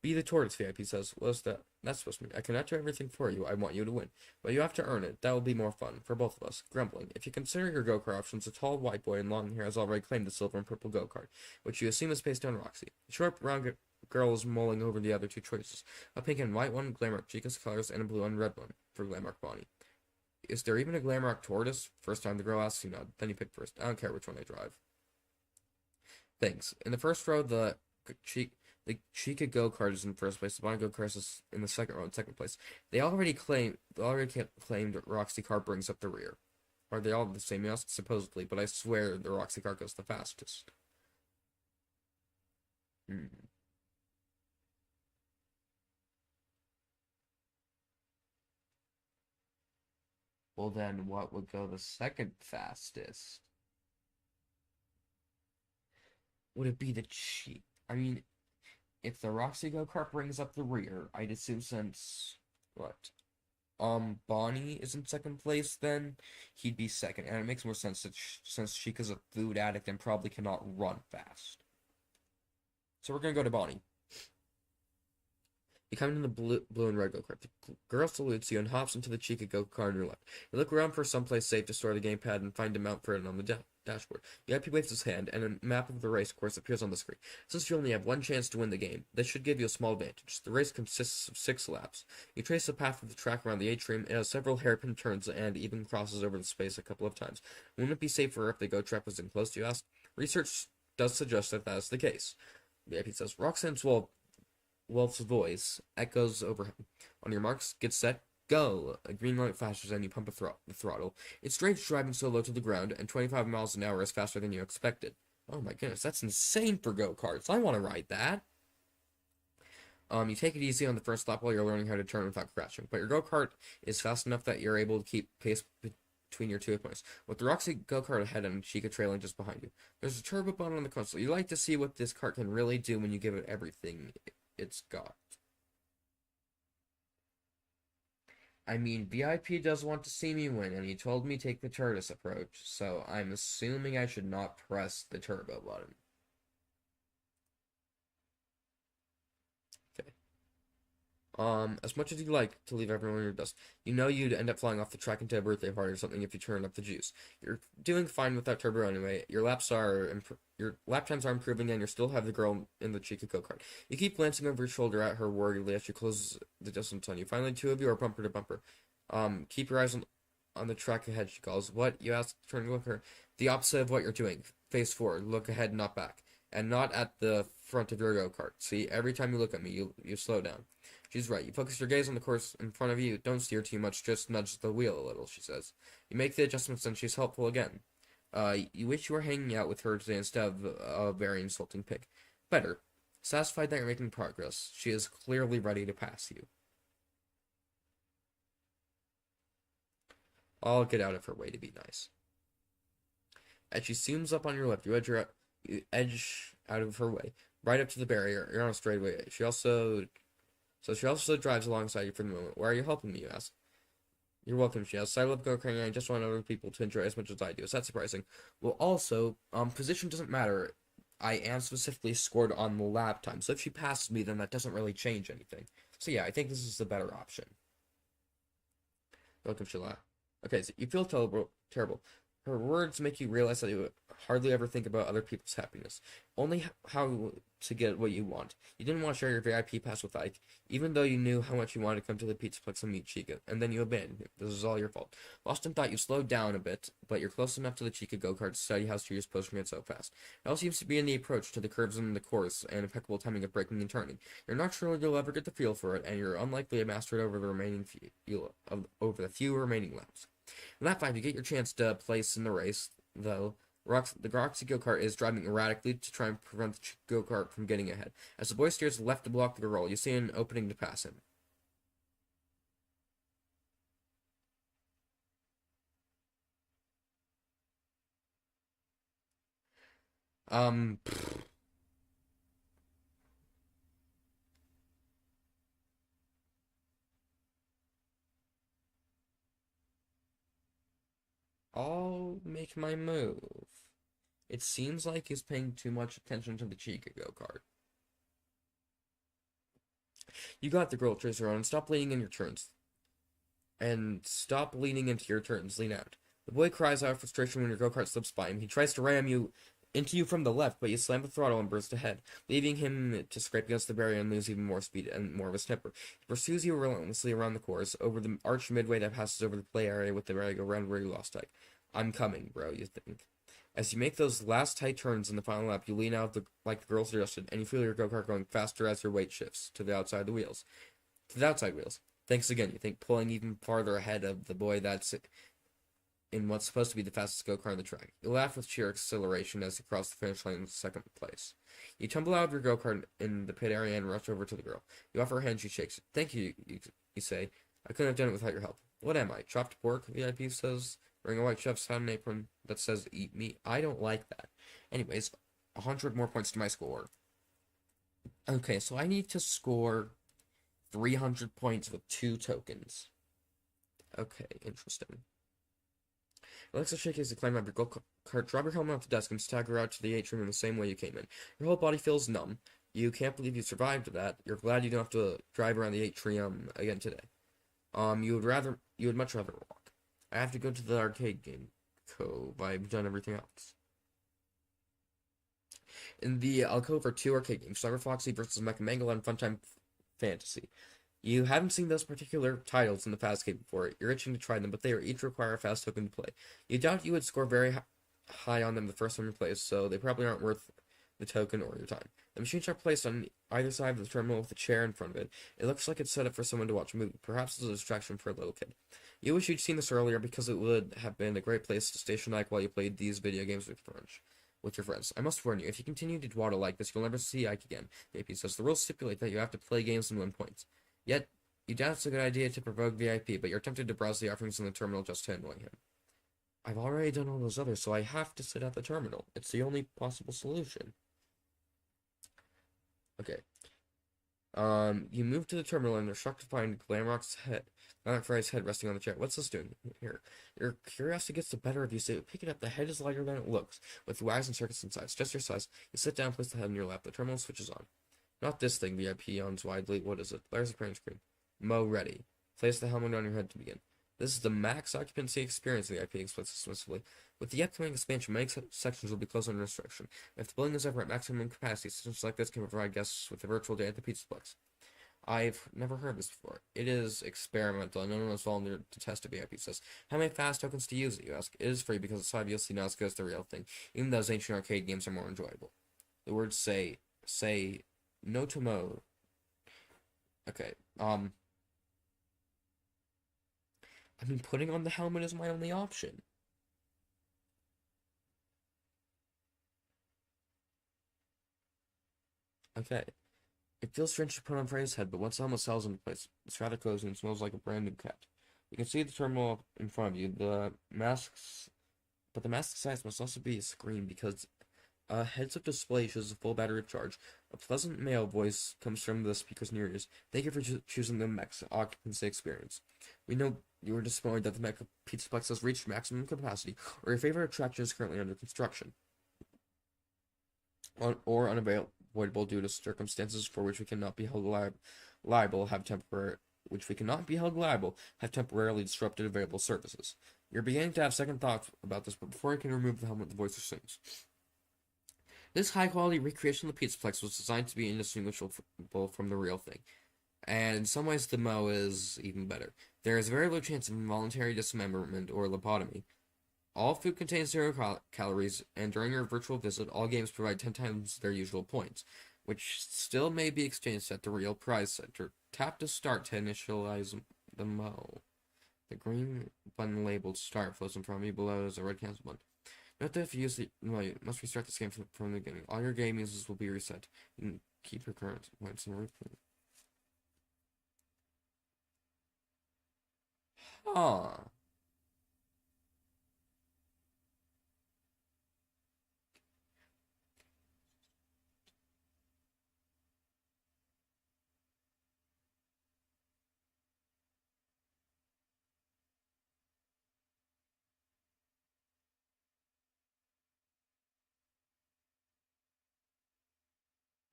Be the tortoise, VIP says. What's that? That's supposed to mean. I cannot do everything for you. I want you to win. But you have to earn it. That will be more fun. For both of us. Grumbling. If you consider your go-kart options, a tall white boy in long hair has already claimed the silver and purple go-kart, which you assume is based on Roxy. The short, brown girl is mulling over the other two choices. A pink and white one, Glamrock Chica's colors, and a blue and red one for Glamrock Bonnie. Is there even a Glamrock Tortoise? First time the girl asks, you nod. Then you pick first. I don't care which one I drive. Thanks. In the first row, the Chica go-kart is in first place. The Bonnie go-kart is in the second row in second place. They already claimed Roxy car brings up the rear. Are they all the same? Yes, supposedly, but I swear the Roxy car goes the fastest. Well, then what would go the second fastest? Would it be the Cheek? I mean, if the Roxy go-kart brings up the rear, I'd assume since what? Bonnie is in second place, then he'd be second, and it makes more sense that since Chica's a food addict and probably cannot run fast. So we're gonna go to Bonnie. You come into the blue and red go-kart. The girl salutes you and hops into the Chica go-kart on your left. You look around for someplace safe to store the gamepad and find a mount for it on the dashboard. VIP waves his hand, and a map of the race course appears on the screen. Since you only have one chance to win the game, this should give you a small advantage. The race consists of 6 laps. You trace the path of the track around the atrium. It has several hairpin turns and even crosses over the space a couple of times. Wouldn't it be safer if the go-track was enclosed, you ask? Research does suggest that that is the case. VIP says, Roxanne's Wolf's voice echoes over him. On your marks, get set, go! A green light flashes and you pump the throttle. It's strange driving so low to the ground, and 25 miles an hour is faster than you expected. Oh my goodness, that's insane for go-karts. I want to ride that. You take it easy on the first lap while you're learning how to turn without crashing, but your go-kart is fast enough that you're able to keep pace between your two opponents, with the Roxy go-kart ahead and Chica trailing just behind you. There's a turbo button on the console. You like to see what this kart can really do when you give it everything it's got. I mean, VIP does want to see me win, and he told me take the tortoise approach, so I'm assuming I should not press the turbo button. Okay. As much as you'd like to leave everyone in your dust, you know you'd end up flying off the track into a birthday party or something if you turn up the juice. You're doing fine without turbo anyway. Your lap times are improving, and you still have the girl in the Chica go-kart. You keep glancing over your shoulder at her worriedly as she closes the distance on you. Finally, two of you are bumper to bumper. Keep your eyes on the track ahead, she calls. What? You ask, turning to look at her. The opposite of what you're doing. Face forward. Look ahead, not back. And not at the front of your go-kart. See, every time you look at me, you slow down. She's right. You focus your gaze on the course in front of you. Don't steer too much, just nudge the wheel a little, she says. You make the adjustments and she's helpful again. You wish you were hanging out with her today instead of a very insulting pic. Better. Satisfied that you're making progress, she is clearly ready to pass you. I'll get out of her way to be nice. As she zooms up on your left, you edge out of her way, right up to the barrier. You're on a straightaway. She also drives alongside you for the moment. Why are you helping me, you ask? You're welcome, she asks. I love go-karting and I just want other people to enjoy as much as I do. Is that surprising? Well, also, position doesn't matter. I am specifically scored on the lap time. So if she passes me, then that doesn't really change anything. So yeah, I think this is the better option. Welcome, Sheila. Okay, so you feel terrible. Her words make you realize that you hardly ever think about other people's happiness. Only how to get what you want. You didn't want to share your VIP pass with Ike, even though you knew how much you wanted to come to the pizza place and meet Chica, and then you abandoned him. This is all your fault. Boston thought you slowed down a bit, but you're close enough to the Chica go-kart to study how Cheers posting it so fast. It all seems to be in the approach to the curves in the course and impeccable timing of braking and turning. You're not sure you'll ever get the feel for it, and you're unlikely to master it over the few remaining laps. In lap 5, you get your chance to place in the race, though. The Roxy go-kart is driving erratically to try and prevent the go-kart from getting ahead. As the boy steers left to block the roll, you see an opening to pass him. Um, I'll make my move. It seems like he's paying too much attention to the Chica go-kart. You got the girl chaser on, and stop leaning in your turns. Lean out. The boy cries out of frustration when your go-kart slips by him. He tries to ram you into you from the left, but you slam the throttle and burst ahead, leaving him to scrape against the barrier and lose even more speed and more of his temper. He pursues you relentlessly around the course, over the arch midway that passes over the play area with the merry-go-round where you lost Ike. I'm coming, bro, you think. As you make those last tight turns in the final lap, you lean out like the girl suggested, and you feel your go-kart going faster as your weight shifts to the outside wheels. Thanks again, you think, pulling even farther ahead of the boy that's in what's supposed to be the fastest go-kart on the track. You laugh with sheer acceleration as you cross the finish line in second place. You tumble out of your go-kart in the pit area and rush over to the girl. You offer her hand, she shakes it. Thank you, you say. I couldn't have done it without your help. What am I, chopped pork? VIP says, wearing a white chef's hat and apron that says eat meat. I don't like that. Anyways, 100 more points to my score. Okay, so I need to score 300 points with 2 tokens. Okay, interesting. Alexa shakes the climb up your go-kart, drop your helmet off the desk, and stagger out to the atrium in the same way you came in. Your whole body feels numb. You can't believe you survived that. You're glad you don't have to drive around the atrium again today. You would much rather walk. I have to go to the arcade game cove. I've done everything else. In the alcove are 2 arcade games, Cyber Foxy versus Mecha Mangle and Funtime Fantasy. You haven't seen those particular titles in the fast game before. You're itching to try them, but they each require a fast token to play. You doubt you would score very high on them the first time you play, so they probably aren't worth the token or your time. The machines are placed on either side of the terminal with a chair in front of it. It looks like it's set up for someone to watch a movie, perhaps as a distraction for a little kid. You wish you'd seen this earlier because it would have been a great place to station Ike while you played these video games with your friends. I must warn you, if you continue to dawdle like this, you'll never see Ike again. AP says the rules stipulate that you have to play games and win points. Yet, you doubt it's a good idea to provoke VIP, but you're tempted to browse the offerings in the terminal just to annoy him. I've already done all those others, so I have to sit at the terminal. It's the only possible solution. Okay. You move to the terminal and are shocked to find Glamrock's head resting on the chair. What's this doing here? Your curiosity gets the better of you, so you pick it up. The head is lighter than it looks, with wires and circuits inside. Just your size. You sit down, place the head in your lap. The terminal switches on. Not this thing, VIP yawns widely. What is it? There's a parent screen. Mo ready. Place the helmet on your head to begin. This is the max occupancy experience, the VIP explains dismissively. With the upcoming expansion, many sections will be closed under restriction. If the building is ever at maximum capacity, sections like this can provide guests with a virtual day at the pizza place. I've never heard this before. It is experimental, and no one was volunteered to test it, VIP says. How many fast tokens to use it, you ask? It is free because it's 5 USD, not as good as the real thing, even those ancient arcade games are more enjoyable. The words say no to Mo. Okay, I mean, putting on the helmet is my only option. Okay. It feels strange to put on Frey's head, but once the helmet settles into place, it's rather cozy and smells like a brand new cat. You can see the terminal in front of you. The mask size must also be a screen because a heads-up display shows a full battery charge. A pleasant male voice comes from the speakers near your ears. Thank you for choosing the max occupancy experience. We know you were disappointed that the Mecca Pizzaplex has reached maximum capacity, or your favorite attraction is currently under construction. or unavoidable due to circumstances for which we cannot be held liable have temporary which we cannot be held liable have temporarily disrupted available services. You're beginning to have second thoughts about this, but before you can remove the helmet, the voice sings. This high-quality recreation of the Pizzaplex was designed to be indistinguishable from the real thing, and in some ways the Mo is even better. There is very low chance of involuntary dismemberment or lobotomy. All food contains 0 calories, and during your virtual visit, all games provide 10 times their usual points, which still may be exchanged at the real prize center. Tap to start to initialize the Mo. The green button labeled start flows in front of you. Below is a red cancel button. Note that if you use the well, you must restart this game from the beginning. All your game uses will be reset. You can keep your current points and replay. Huh.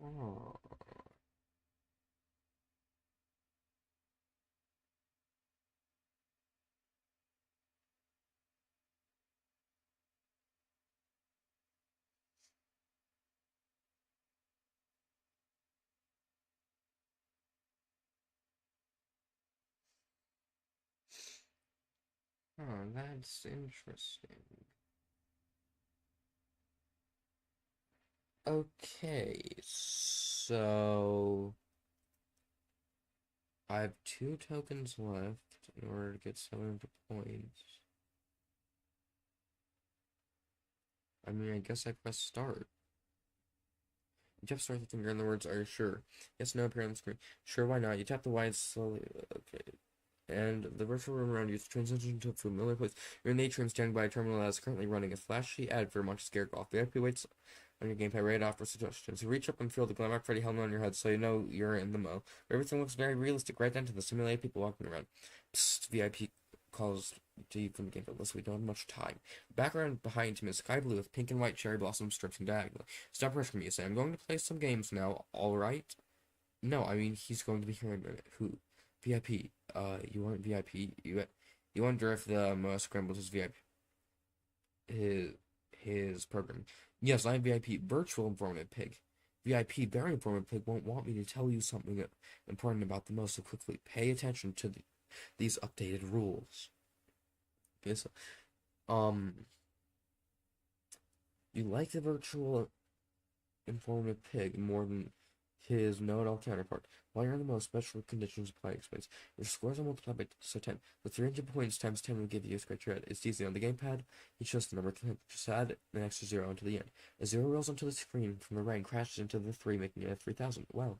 Oh. Oh, that's interesting. Okay, so I have 2 tokens left in order to get 700 points. I mean, I guess I press start. You tap start the finger and the words, "Are you sure?" Yes, no appear on the screen. Sure, why not? You tap the Y slowly. Okay. And the virtual room around you is transitioned to a familiar place. You're in nature and standing by a terminal that is currently running a flashy ad for a Monty Scarecrow. The IP waits on your gamepad right off for suggestions. You reach up and feel the Glamrock Freddy helmet on your head so you know you're in the Mo. Everything looks very realistic right down to the simulated people walking around. Psst, VIP calls to you from the gameplay list. We don't have much time. Background behind him is sky blue with pink and white cherry blossoms stretching diagonally. Stop rushing me, you say. I'm going to play some games now, alright? No, I mean, he's going to be here in a minute. Who? VIP. You want VIP? You wonder if the scrambled his VIP his program. Yes, I'm VIP. Virtual informant pig. VIP very informant pig won't want me to tell you something important about the most so quickly. Pay attention to these updated rules. Okay, so you like the virtual informative pig more than his know-it-all counterpart. While you're in the most special conditions apply explains. Your scores are multiplied by 10. The 300 points times 10 will give you a scratch red. It's easy. On the gamepad, you chose the number 10. Just add an extra 0 until the end. A 0 rolls onto the screen from the right crashes into the 3, making it a 3000. Well,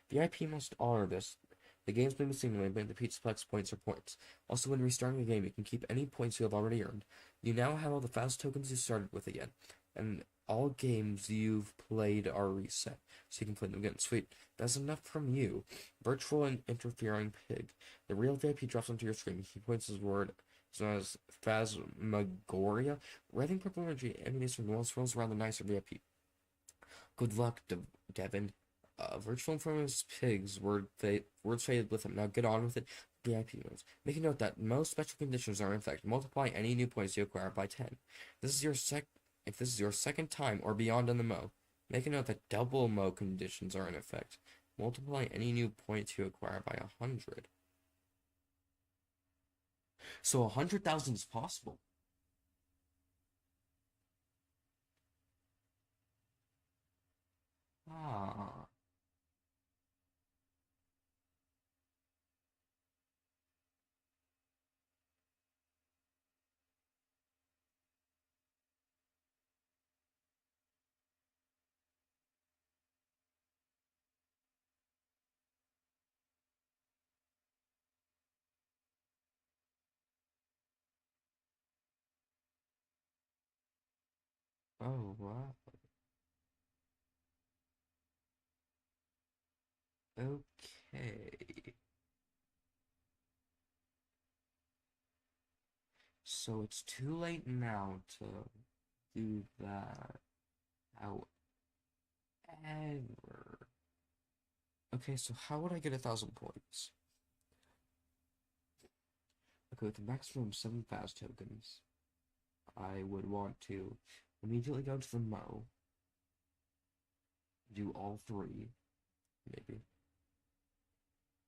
VIP must honor this. The game's been simulated, but the Pizzaplex points are points. Also, when restarting the game, you can keep any points you have already earned. You now have all the fast tokens you started with again, and all games you've played are reset, so you can play them again. Sweet. That's enough from you. Virtual and interfering pig. The real VIP drops onto your screen. He points his word. It's known as Phasmagoria. Writing purple energy emanates from the walls swirls around the nicer VIP. Good luck, Devin. Virtual Informant's pigs words faded with him. Now get on with it. VIP moves. Make a note that most special conditions are in effect. Multiply any new points you acquire by 10. This is your If this is your second time or beyond in the Mo, make a note that double Mo conditions are in effect. Multiply any new points you acquire by 100. So 100,000 is possible. Ah. Oh, wow. Okay. So it's too late now to do that. How ever. Okay, so how would I get 1,000 points? Okay, with the maximum of 7 fast tokens, I would want to immediately go to the Mo, do all 3, maybe.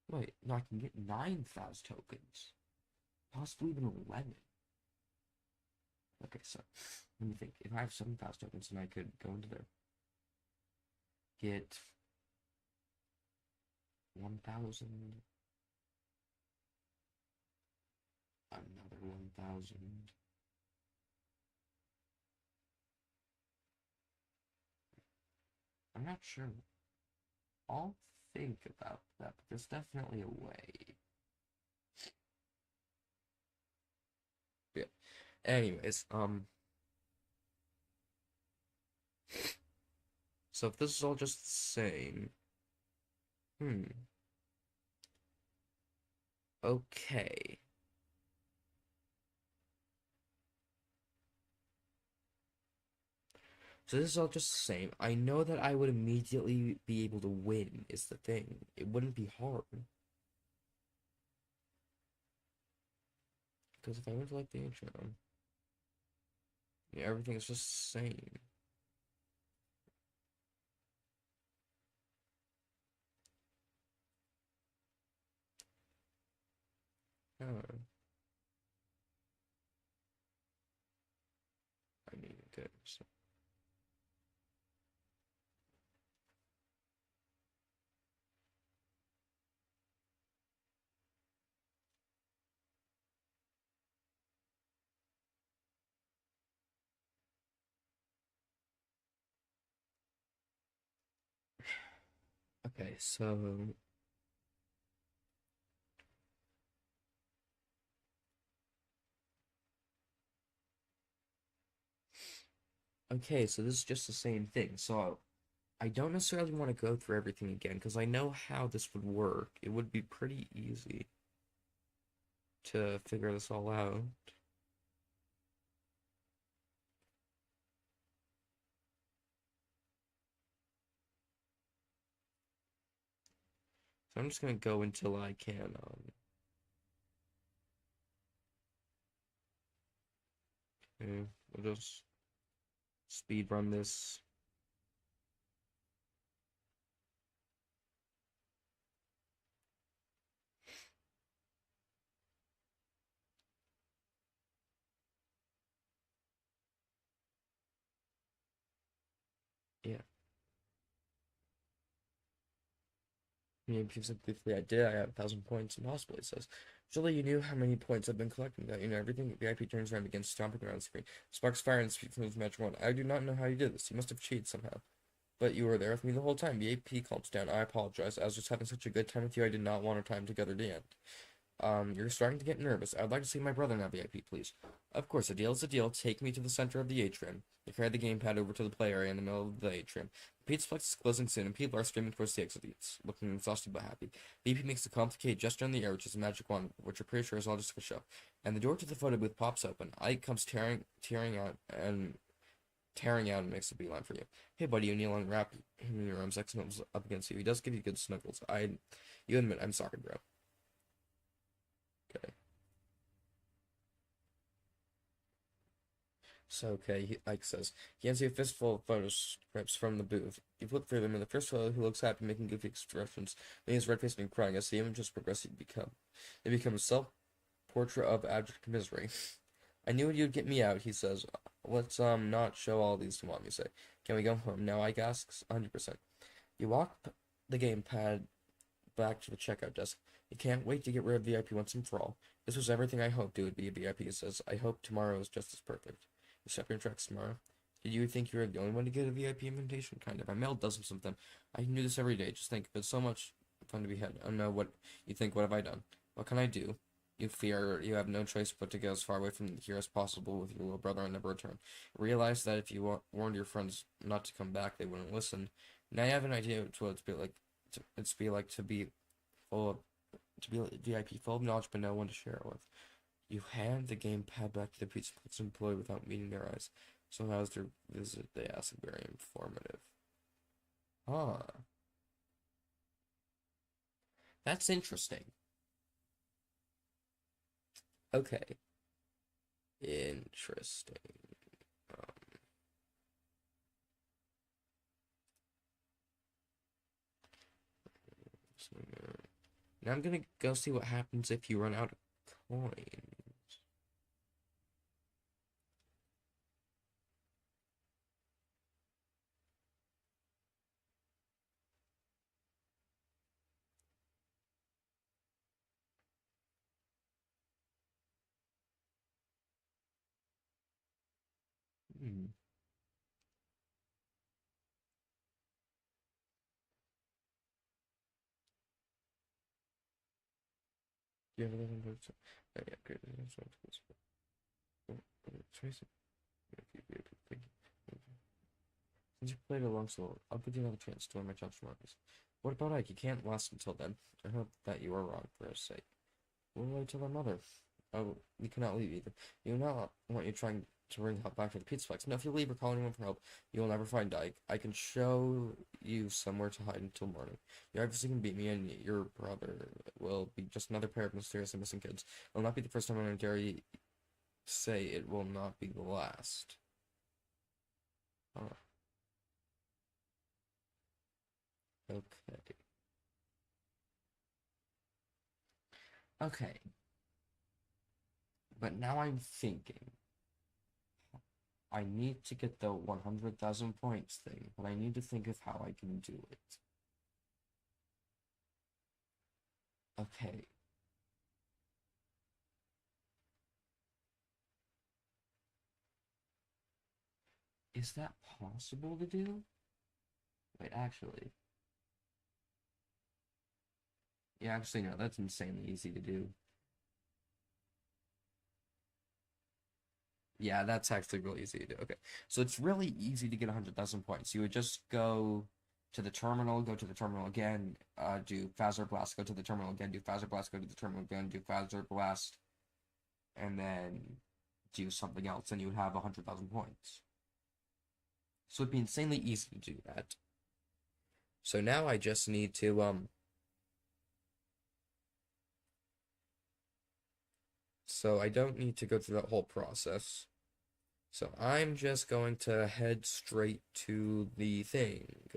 Wait, no, I can get 9 fast tokens. Possibly even 11. Okay, so let me think. If I have 7 fast tokens, then I could go into there, get 1,000, another 1,000. I'm not sure. I'll think about that, but there's definitely a way. Yeah. Anyways, so if this is all just the same, hmm, okay. So this is all just the same. I know that I would immediately be able to win, is the thing. It wouldn't be hard. Because if I went to like the intro, yeah, everything is just the same. Oh, I mean, good. So, okay, so okay, so this is just the same thing. So I don't necessarily want to go through everything again because I know how this would work. It would be pretty easy to figure this all out. So I'm just gonna go until I can okay, we'll just speed run this. Yeah. Yeah, because briefly I did. I have 1,000 points. Impossible, it says. Surely you knew how many points I've been collecting. That you know everything. VIP turns around, begins stomping around the screen. Sparks fire and speed from his match one. I do not know how you did this. You must have cheated somehow. But you were there with me the whole time. VIP calms down. I apologize. I was just having such a good time with you. I did not want our time together to end. You're starting to get nervous. I'd like to see my brother now, VIP, please. Of course, a deal is a deal. Take me to the center of the atrium. They carry the gamepad over to the play area in the middle of the atrium. The pizza plex is closing soon, and people are streaming towards the exits, looking exhausted but happy. VIP makes a complicated gesture in the air, which is a magic wand, which you're pretty sure is all just for show. And the door to the photo booth pops open. Ike comes tearing out and makes a beeline for you. Hey, buddy, you kneel and wrap your arms, X snuggles up against you. He does give you good snuggles. You admit, I'm sorry, bro. Okay. So, okay, Ike says, he hands you a fistful of photostrips from the booth. You flip through them, and the first photo he looks happy, making goofy expressions. Then he's red-faced and crying as the images progress. They become a self-portrait of abject misery. I knew you'd get me out, he says. Let's, not show all these to Mom, you say. Can we go home now, Ike asks. 100%. You walk the gamepad back to the checkout desk. You can't wait to get rid of VIP once and for all. This was everything I hoped it would be, VIP says. I hope tomorrow is just as perfect. You step your tracks tomorrow. Did you think you were the only one to get a VIP invitation? Kind of. I mailed dozens of them. I can do this every day. Just think, it's so much fun to be had. I don't know what you think. What have I done? What can I do? You fear you have no choice but to get as far away from here as possible with your little brother and never return. Realize that if you warned your friends not to come back, they wouldn't listen. Now you have an idea of what it's be like. It's be like full of to be like VIP, full of knowledge, but no one to share it with. You hand the gamepad back to the pizza place employee without meeting their eyes. So how's their visit? They ask. Very informative. Ah, that's interesting. Okay, interesting. Um, so, now I'm gonna go see what happens if you run out of coins. Hmm. Do you have another one? Oh, yeah, good. Tracy. Since you played along so I'll give you another chance to learn my child's remarks. What about Ike? You can't last until then. I hope that you are wrong for his sake. We'll wait till our mother. Oh, we cannot leave either. You do not want you trying to bring help back for the pizza flex. No, if you leave or call anyone for help, you will never find Ike. I can show you somewhere to hide until morning. Your obviously can beat me, and your brother will be just another pair of mysterious and missing kids. It will not be the first time I'm going to dare you say it will not be the last. Oh, okay. Okay. But now I'm thinking. I need to get the 100,000 points thing, but I need to think of how I can do it. Okay. Is that possible to do? Wait, actually. Yeah, actually, no, that's insanely easy to do. Yeah, that's actually really easy to do. Okay. So it's really easy to get 100,000 points. You would just go to the terminal again, do Phaser Blast, go to the terminal again, do Phaser Blast, go to the terminal again, do Phaser Blast, and then do something else, and you would have 100,000 points. So it'd be insanely easy to do that. So now I just need to, so I don't need to go through that whole process. So I'm just going to head straight to the thing.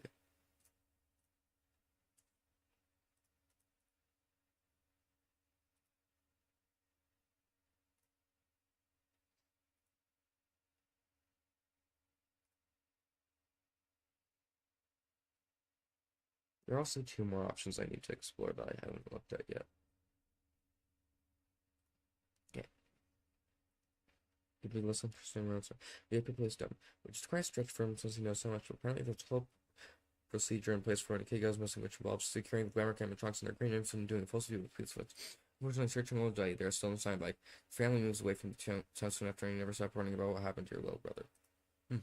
There are also two more options I need to explore that I haven't looked at yet. Yeah, people listen for some roads. Yeah, people is dumb, which is quite a stretch for him since he knows so much. But apparently, there's a whole procedure in place for when a kid goes missing, which involves securing the glamour camera trunks in their green rooms and doing a full view with police footage. Unfortunately, searching all day, they're still inside. Like, family moves away from the town soon after, and you never stop worrying about what happened to your little brother. Hmm.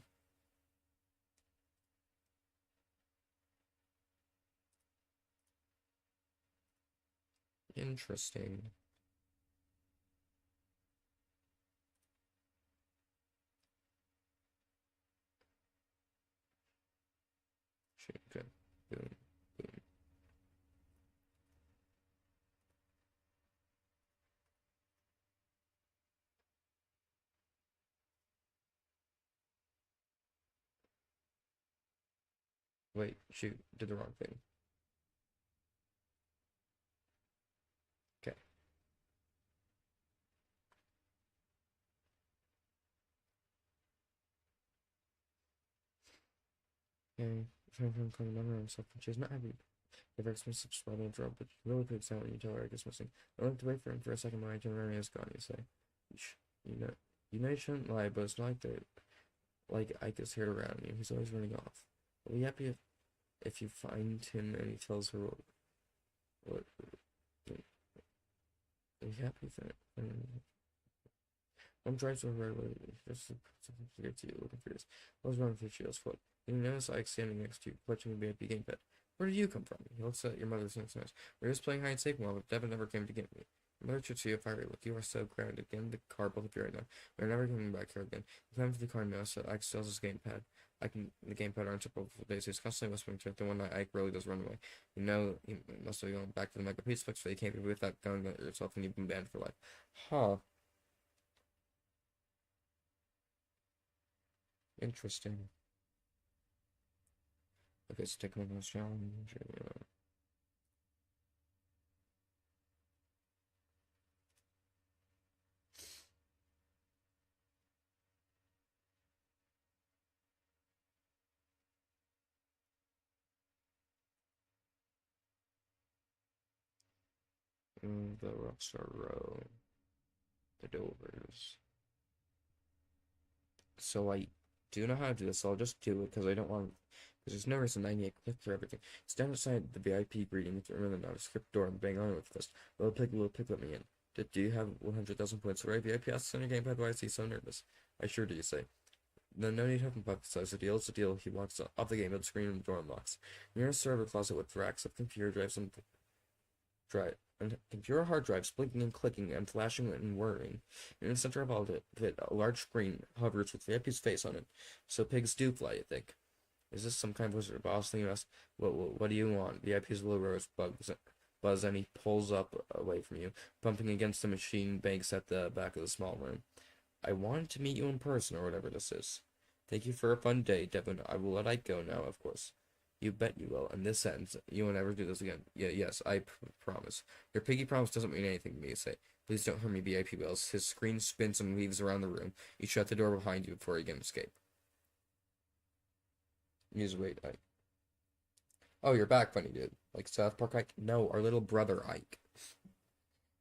Interesting. Okay. Boom. Boom. Wait, shoot, did the wrong thing. Okay. Okay. Trying to find the memory of himself, and she's not happy. If expensive spot on drop, but really quick sound when you tell her I guess missing. I like to wait for him for a second. My itinerary is gone. You say, you know, you know you shouldn't lie, but it's not like that. Like Ike is here around you. He's always running off. I'll be happy if you find him and he tells her what are you happy with that? I'm trying so hard, just to get to you looking for this. I was wrong with Shield's foot. You notice Ike standing next to you, clutching a baby gamepad. Where did you come from? He looks at your mother's next nose. We were just playing hide and seek while, but Devin never came to get me. Literature to you, fiery look. You are so grounded. Get in the car, both of you right now. We're never coming back here again. You climb into the car now, so Ike still has his gamepad. The gamepad aren't typical for days. He's constantly whispering to it. The one night Ike really does run away. You know, he must have gone back to the Mega Pizza Fix, but you can't be without going at yourself and you've been banned for life. Huh. Interesting. Okay, so take one of those challenge. The Rockstar Row. The Dovers. So I do know how to do this, so I'll just do it because I don't want. Because there's no reason I need to click for everything. Stand outside the VIP greeting with remember the nondescript door and bang on it with this. Little pig, let me in. Do you have 100,000 points for VIP asks on your gamepad? Why is he so nervous? I sure do, you say. Then no need to hypothesize. The deal is the deal. He walks up the gamepad screen and the door unlocks. Near a server closet with racks of computer drives and computer hard drives blinking and clicking and flashing and whirring. In the center of all of it, a large screen hovers with VIP's face on it. So pigs do fly, you think. Is this some kind of wizard boss thing? You ask, what do you want? VIP's little rose buzz and he pulls up away from you, bumping against the machine banks at the back of the small room. I wanted to meet you in person, or whatever this is. Thank you for a fun day, Devin. I will let Ike go now, of course. You bet you will. And this sentence, you will never do this again. Yes, I promise. Your piggy promise doesn't mean anything to me, you say. Please don't hurt me, VIP Wells. His screen spins and weaves around the room. You shut the door behind you before you can escape. Use wait, Ike. Oh, you're back, funny dude. Like South Park Ike? No, our little brother Ike.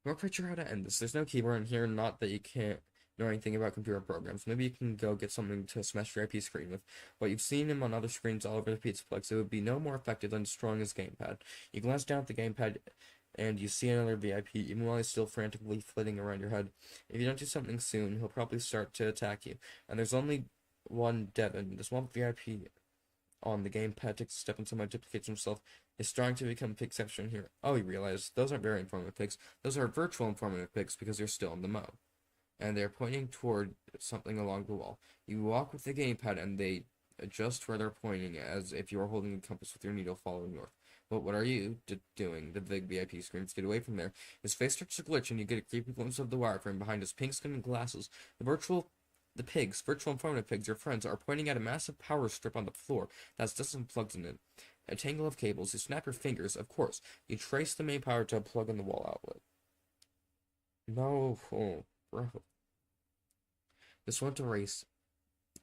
I'm not quite sure how to end this. There's no keyboard in here, not that you can't know anything about computer programs. Maybe you can go get something to smash your IP screen with. But you've seen him on other screens all over the Pizzaplex. It would be no more effective than strong as gamepad. You glance down at the gamepad and you see another VIP, even while he's still frantically flitting around your head. If you don't do something soon, he'll probably start to attack you. And there's only one Devin. This one VIP on the gamepad takes a step and somehow duplicates himself. Is trying to become pigception here. Oh, he realized those aren't very informative pigs. Those are virtual informative pigs because you're still in the mo. And they're pointing toward something along the wall. You walk with the gamepad and they adjust where they're pointing as if you were holding a compass with your needle following north. But what are you doing? The big VIP screams. Get away from there. His face starts to glitch and you get a creepy glimpse of the wireframe behind his pink skin and glasses. Virtual informative pigs, your friends, are pointing at a massive power strip on the floor that's just plugged in it. A tangle of cables. You snap your fingers, of course. You trace the main power to a plug in the wall outlet. No, bro. This won't erase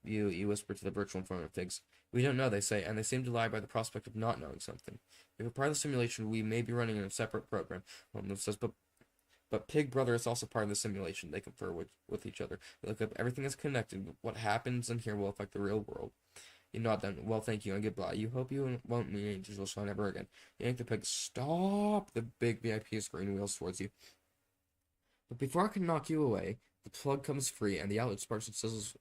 you whisper to the virtual informant pigs. We don't know, they say, and they seem to lie by the prospect of not knowing something. If we're part of the simulation, we may be running in a separate program. One says, but Pig Brother is also part of the simulation. They confer with each other. They look up everything is connected. What happens in here will affect the real world. You nod then. Well, thank you, and goodbye. You hope you won't meet any digital shine ever again. You yank the pig. Stop! The big VIP screen wheels towards you. But before I can knock you away, the plug comes free, and the outlet sparks and sizzles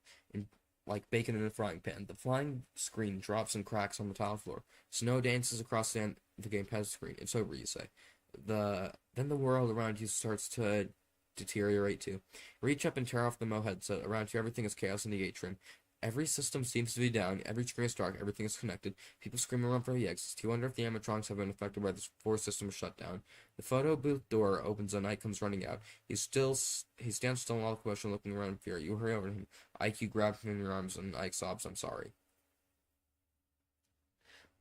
like bacon in a frying pan. The flying screen drops and cracks on the tile floor. Snow dances across the gamepad screen. It's over, you say. Then the world around you starts to deteriorate too. Reach up and tear off the Mo headset. Around you, everything is chaos in the atrium. Every system seems to be down. Every screen is dark. Everything is connected. People scream around for the exits. You wonder if the animatronics have been affected by this four systems shut down. The photo booth door opens and Ike comes running out. He stands still in all commotion, looking around in fear. You hurry over to him. Ike, you grab him in your arms, and Ike sobs, "I'm sorry."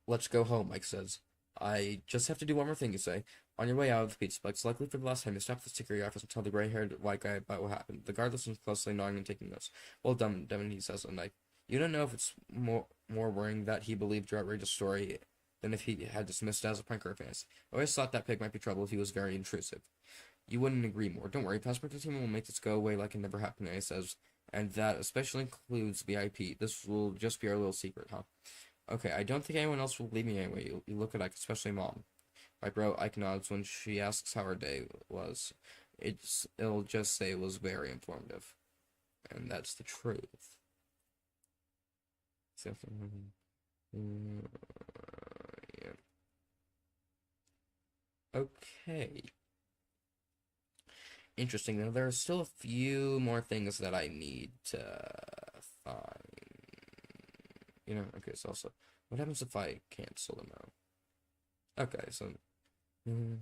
Let's go home, Ike says. I just have to do one more thing, you say. On your way out of the pizza place, likely for the last time, you stop at the security office and tell the gray-haired white guy about what happened. The guard listens closely, nodding and taking notes. Well done, Devin, he says, and you don't know if it's more worrying that he believed your outrageous story than if he had dismissed it as a prank or a fantasy. I always thought that pig might be trouble if he was very intrusive. You wouldn't agree more. Don't worry, Passport team will make this go away like it never happened, he says, and that especially includes VIP. This will just be our little secret, huh? Okay, I don't think anyone else will believe me anyway. You look at Ike, especially Mom. My bro Ike nods when she asks how her day was. It'll just say it was very informative. And that's the truth. So, yeah. Okay. interesting though. There are still a few more things that I need to find. Okay, so also, what happens if I cancel them out? Okay, so, mm,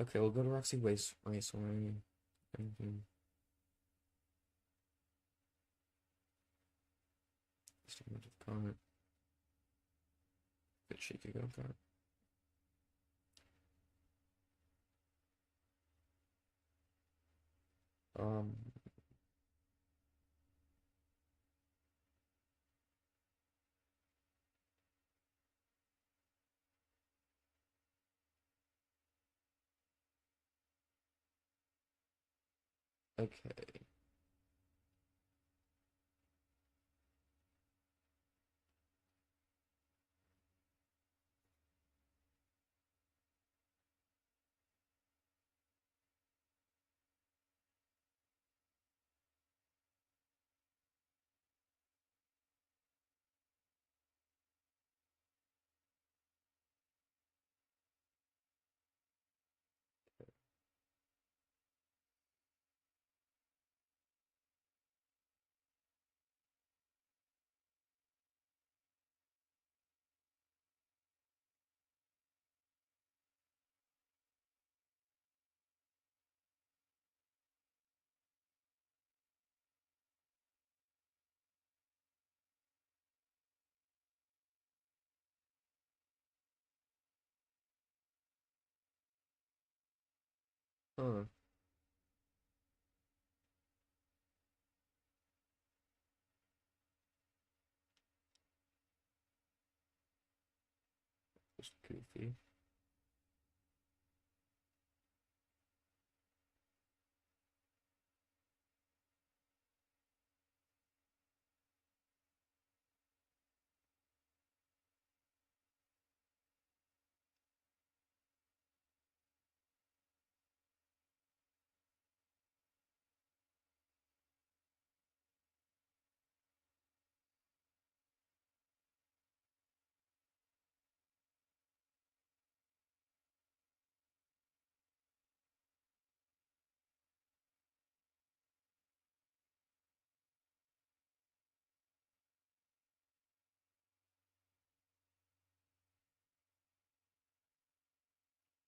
okay, we'll go to Roxy Waste Raceway. Mhm. Statement of comment. Bit shaky go comment. Um, okay. Huh. Just goofy.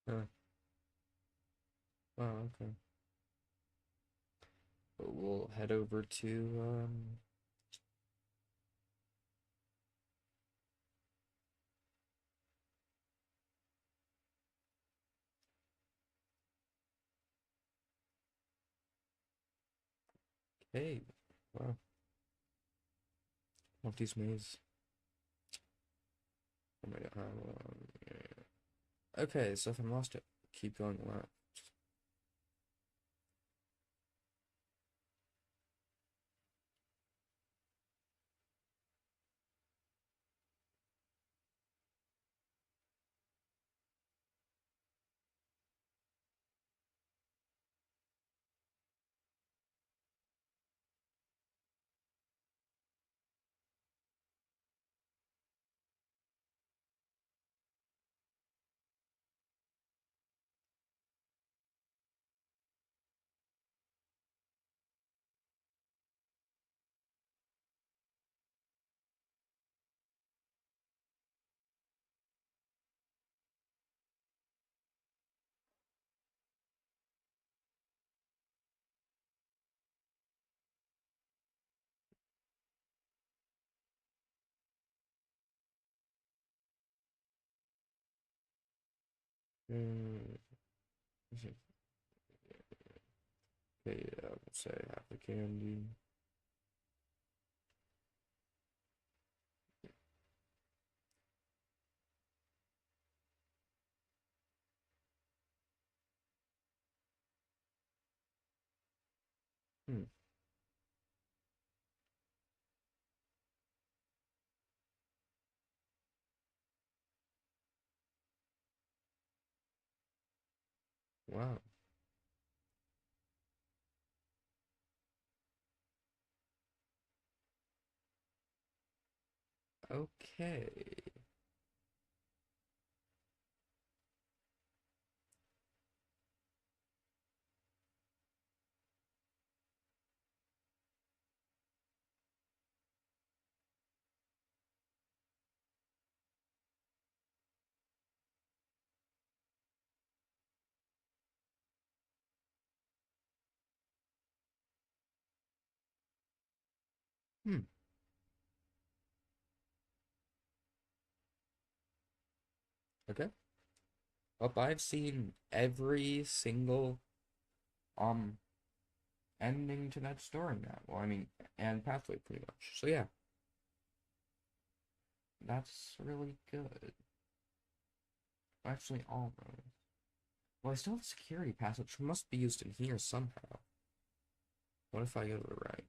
Huh. Oh, okay. But we'll head over to, hey, wow, Monty's Maze. Oh my god, okay, so if I'm lost, it keep going left. Hmm. Okay, yeah, we'll say half the candy. Hmm. Wow. Okay. Hmm. Okay. Well, I've seen every single um ending to that story now. Well, I mean, and pathway pretty much. So yeah, that's really good. Actually, almost. Well, I still have a security pass, which must be used in here somehow. What if I go to the right?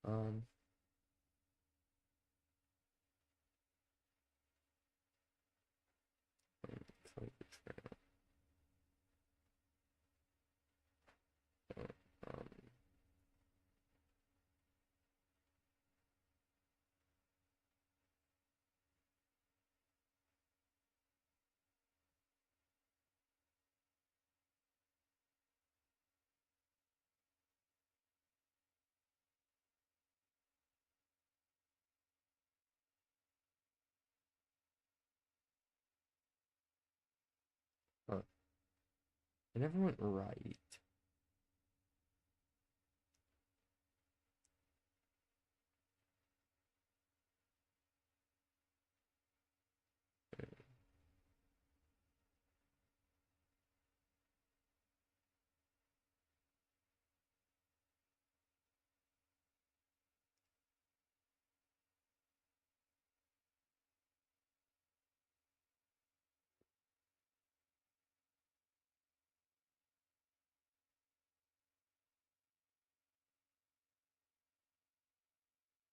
Um, find the trail. Um, huh. I never went right.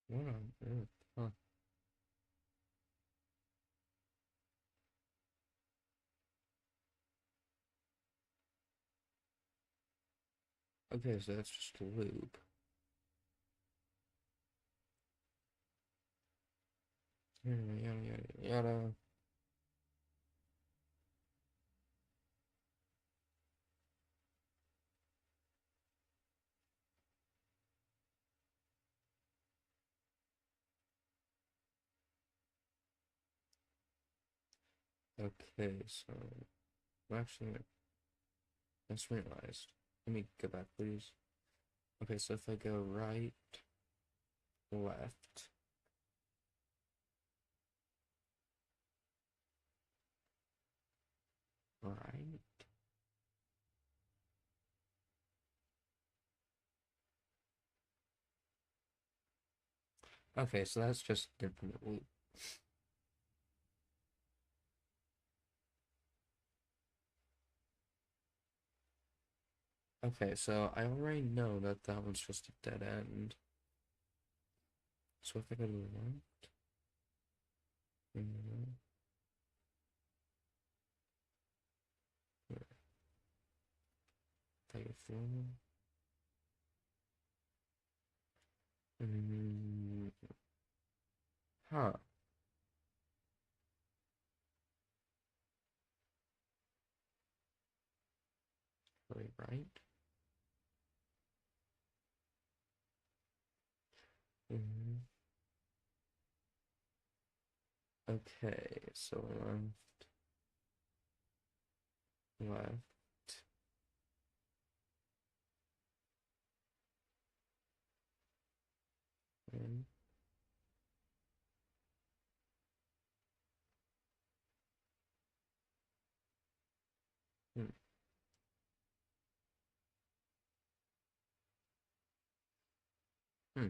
What on earth? Huh. Okay, so that's just a loop. Yada yada yada yada. Okay, so actually, I just realized. Let me go back, please. Okay, so if I go right, left, right. Okay, so that's just infinite loop. Okay, so I already know that that one's just a dead end. So if I go to the left, and then if I go forward, mm, huh, wait, right? Mm, okay, so left, and hmm, hmm.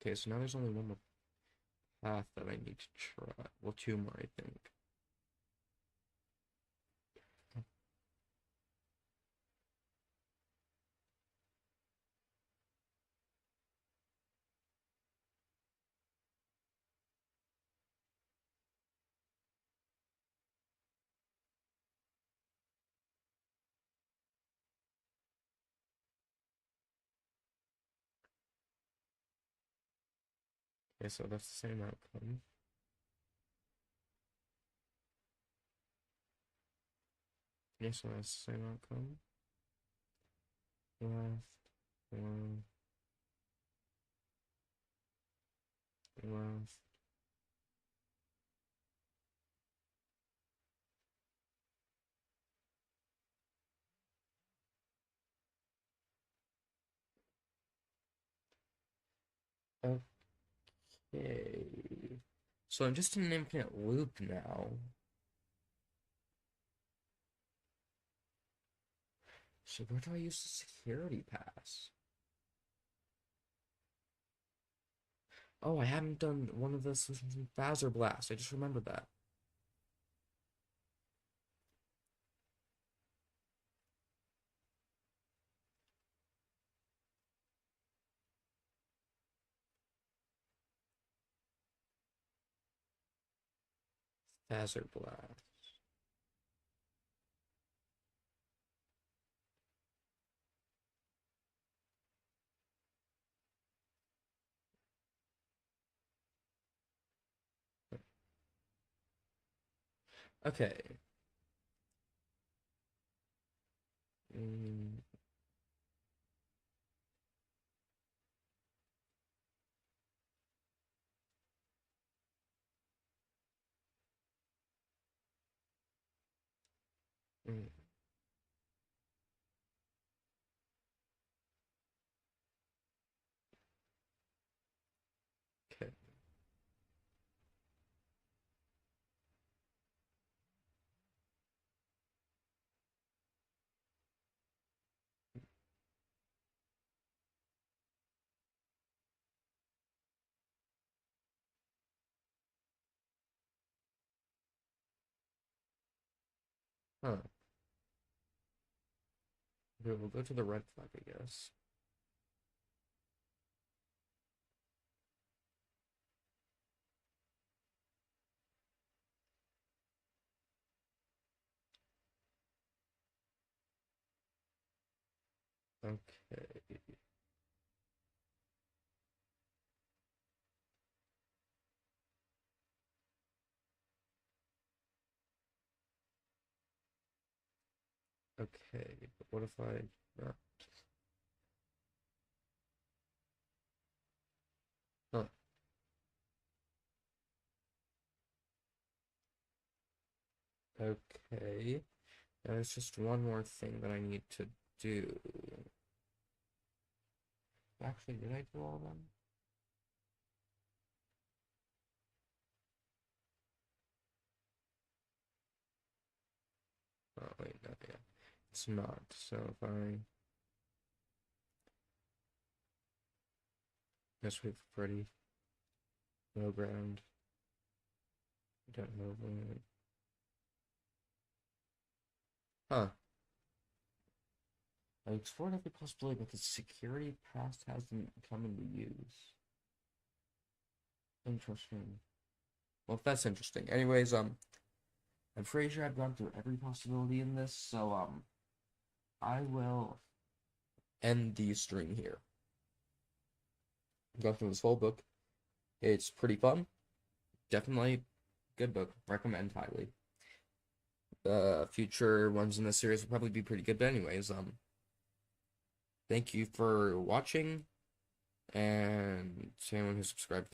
Okay, so now there's only one more path that I need to try. Well, two more, I think. Okay, so that's the same outcome. Yeah, so that's the same outcome. Left, one, left. Okay. So I'm just in an infinite loop now. So where do I use the security pass? Oh, I haven't done one of the solutions in Phaser Blast. I just remembered that. Phaser Blast. Okay. Mm, mm, okay. Huh. Okay, we'll go to the red flag, I guess. Okay. Okay. But what if I not? Huh. Okay. There's just one more thing that I need to do. Actually, did I do all of them? Oh, wait, no, yeah. It's not. So if I just wait for Freddy, no ground, don't know when. Huh. I explored every possibility, but the security pass hasn't come into use. Interesting. Well, that's interesting. Anyways, I'm pretty sure I've gone through every possibility in this, so I will end the stream here. Go through this whole book. It's pretty fun. Definitely good book. Recommend highly. Future ones in this series will probably be pretty good, but anyways, thank you for watching, and to anyone who subscribed.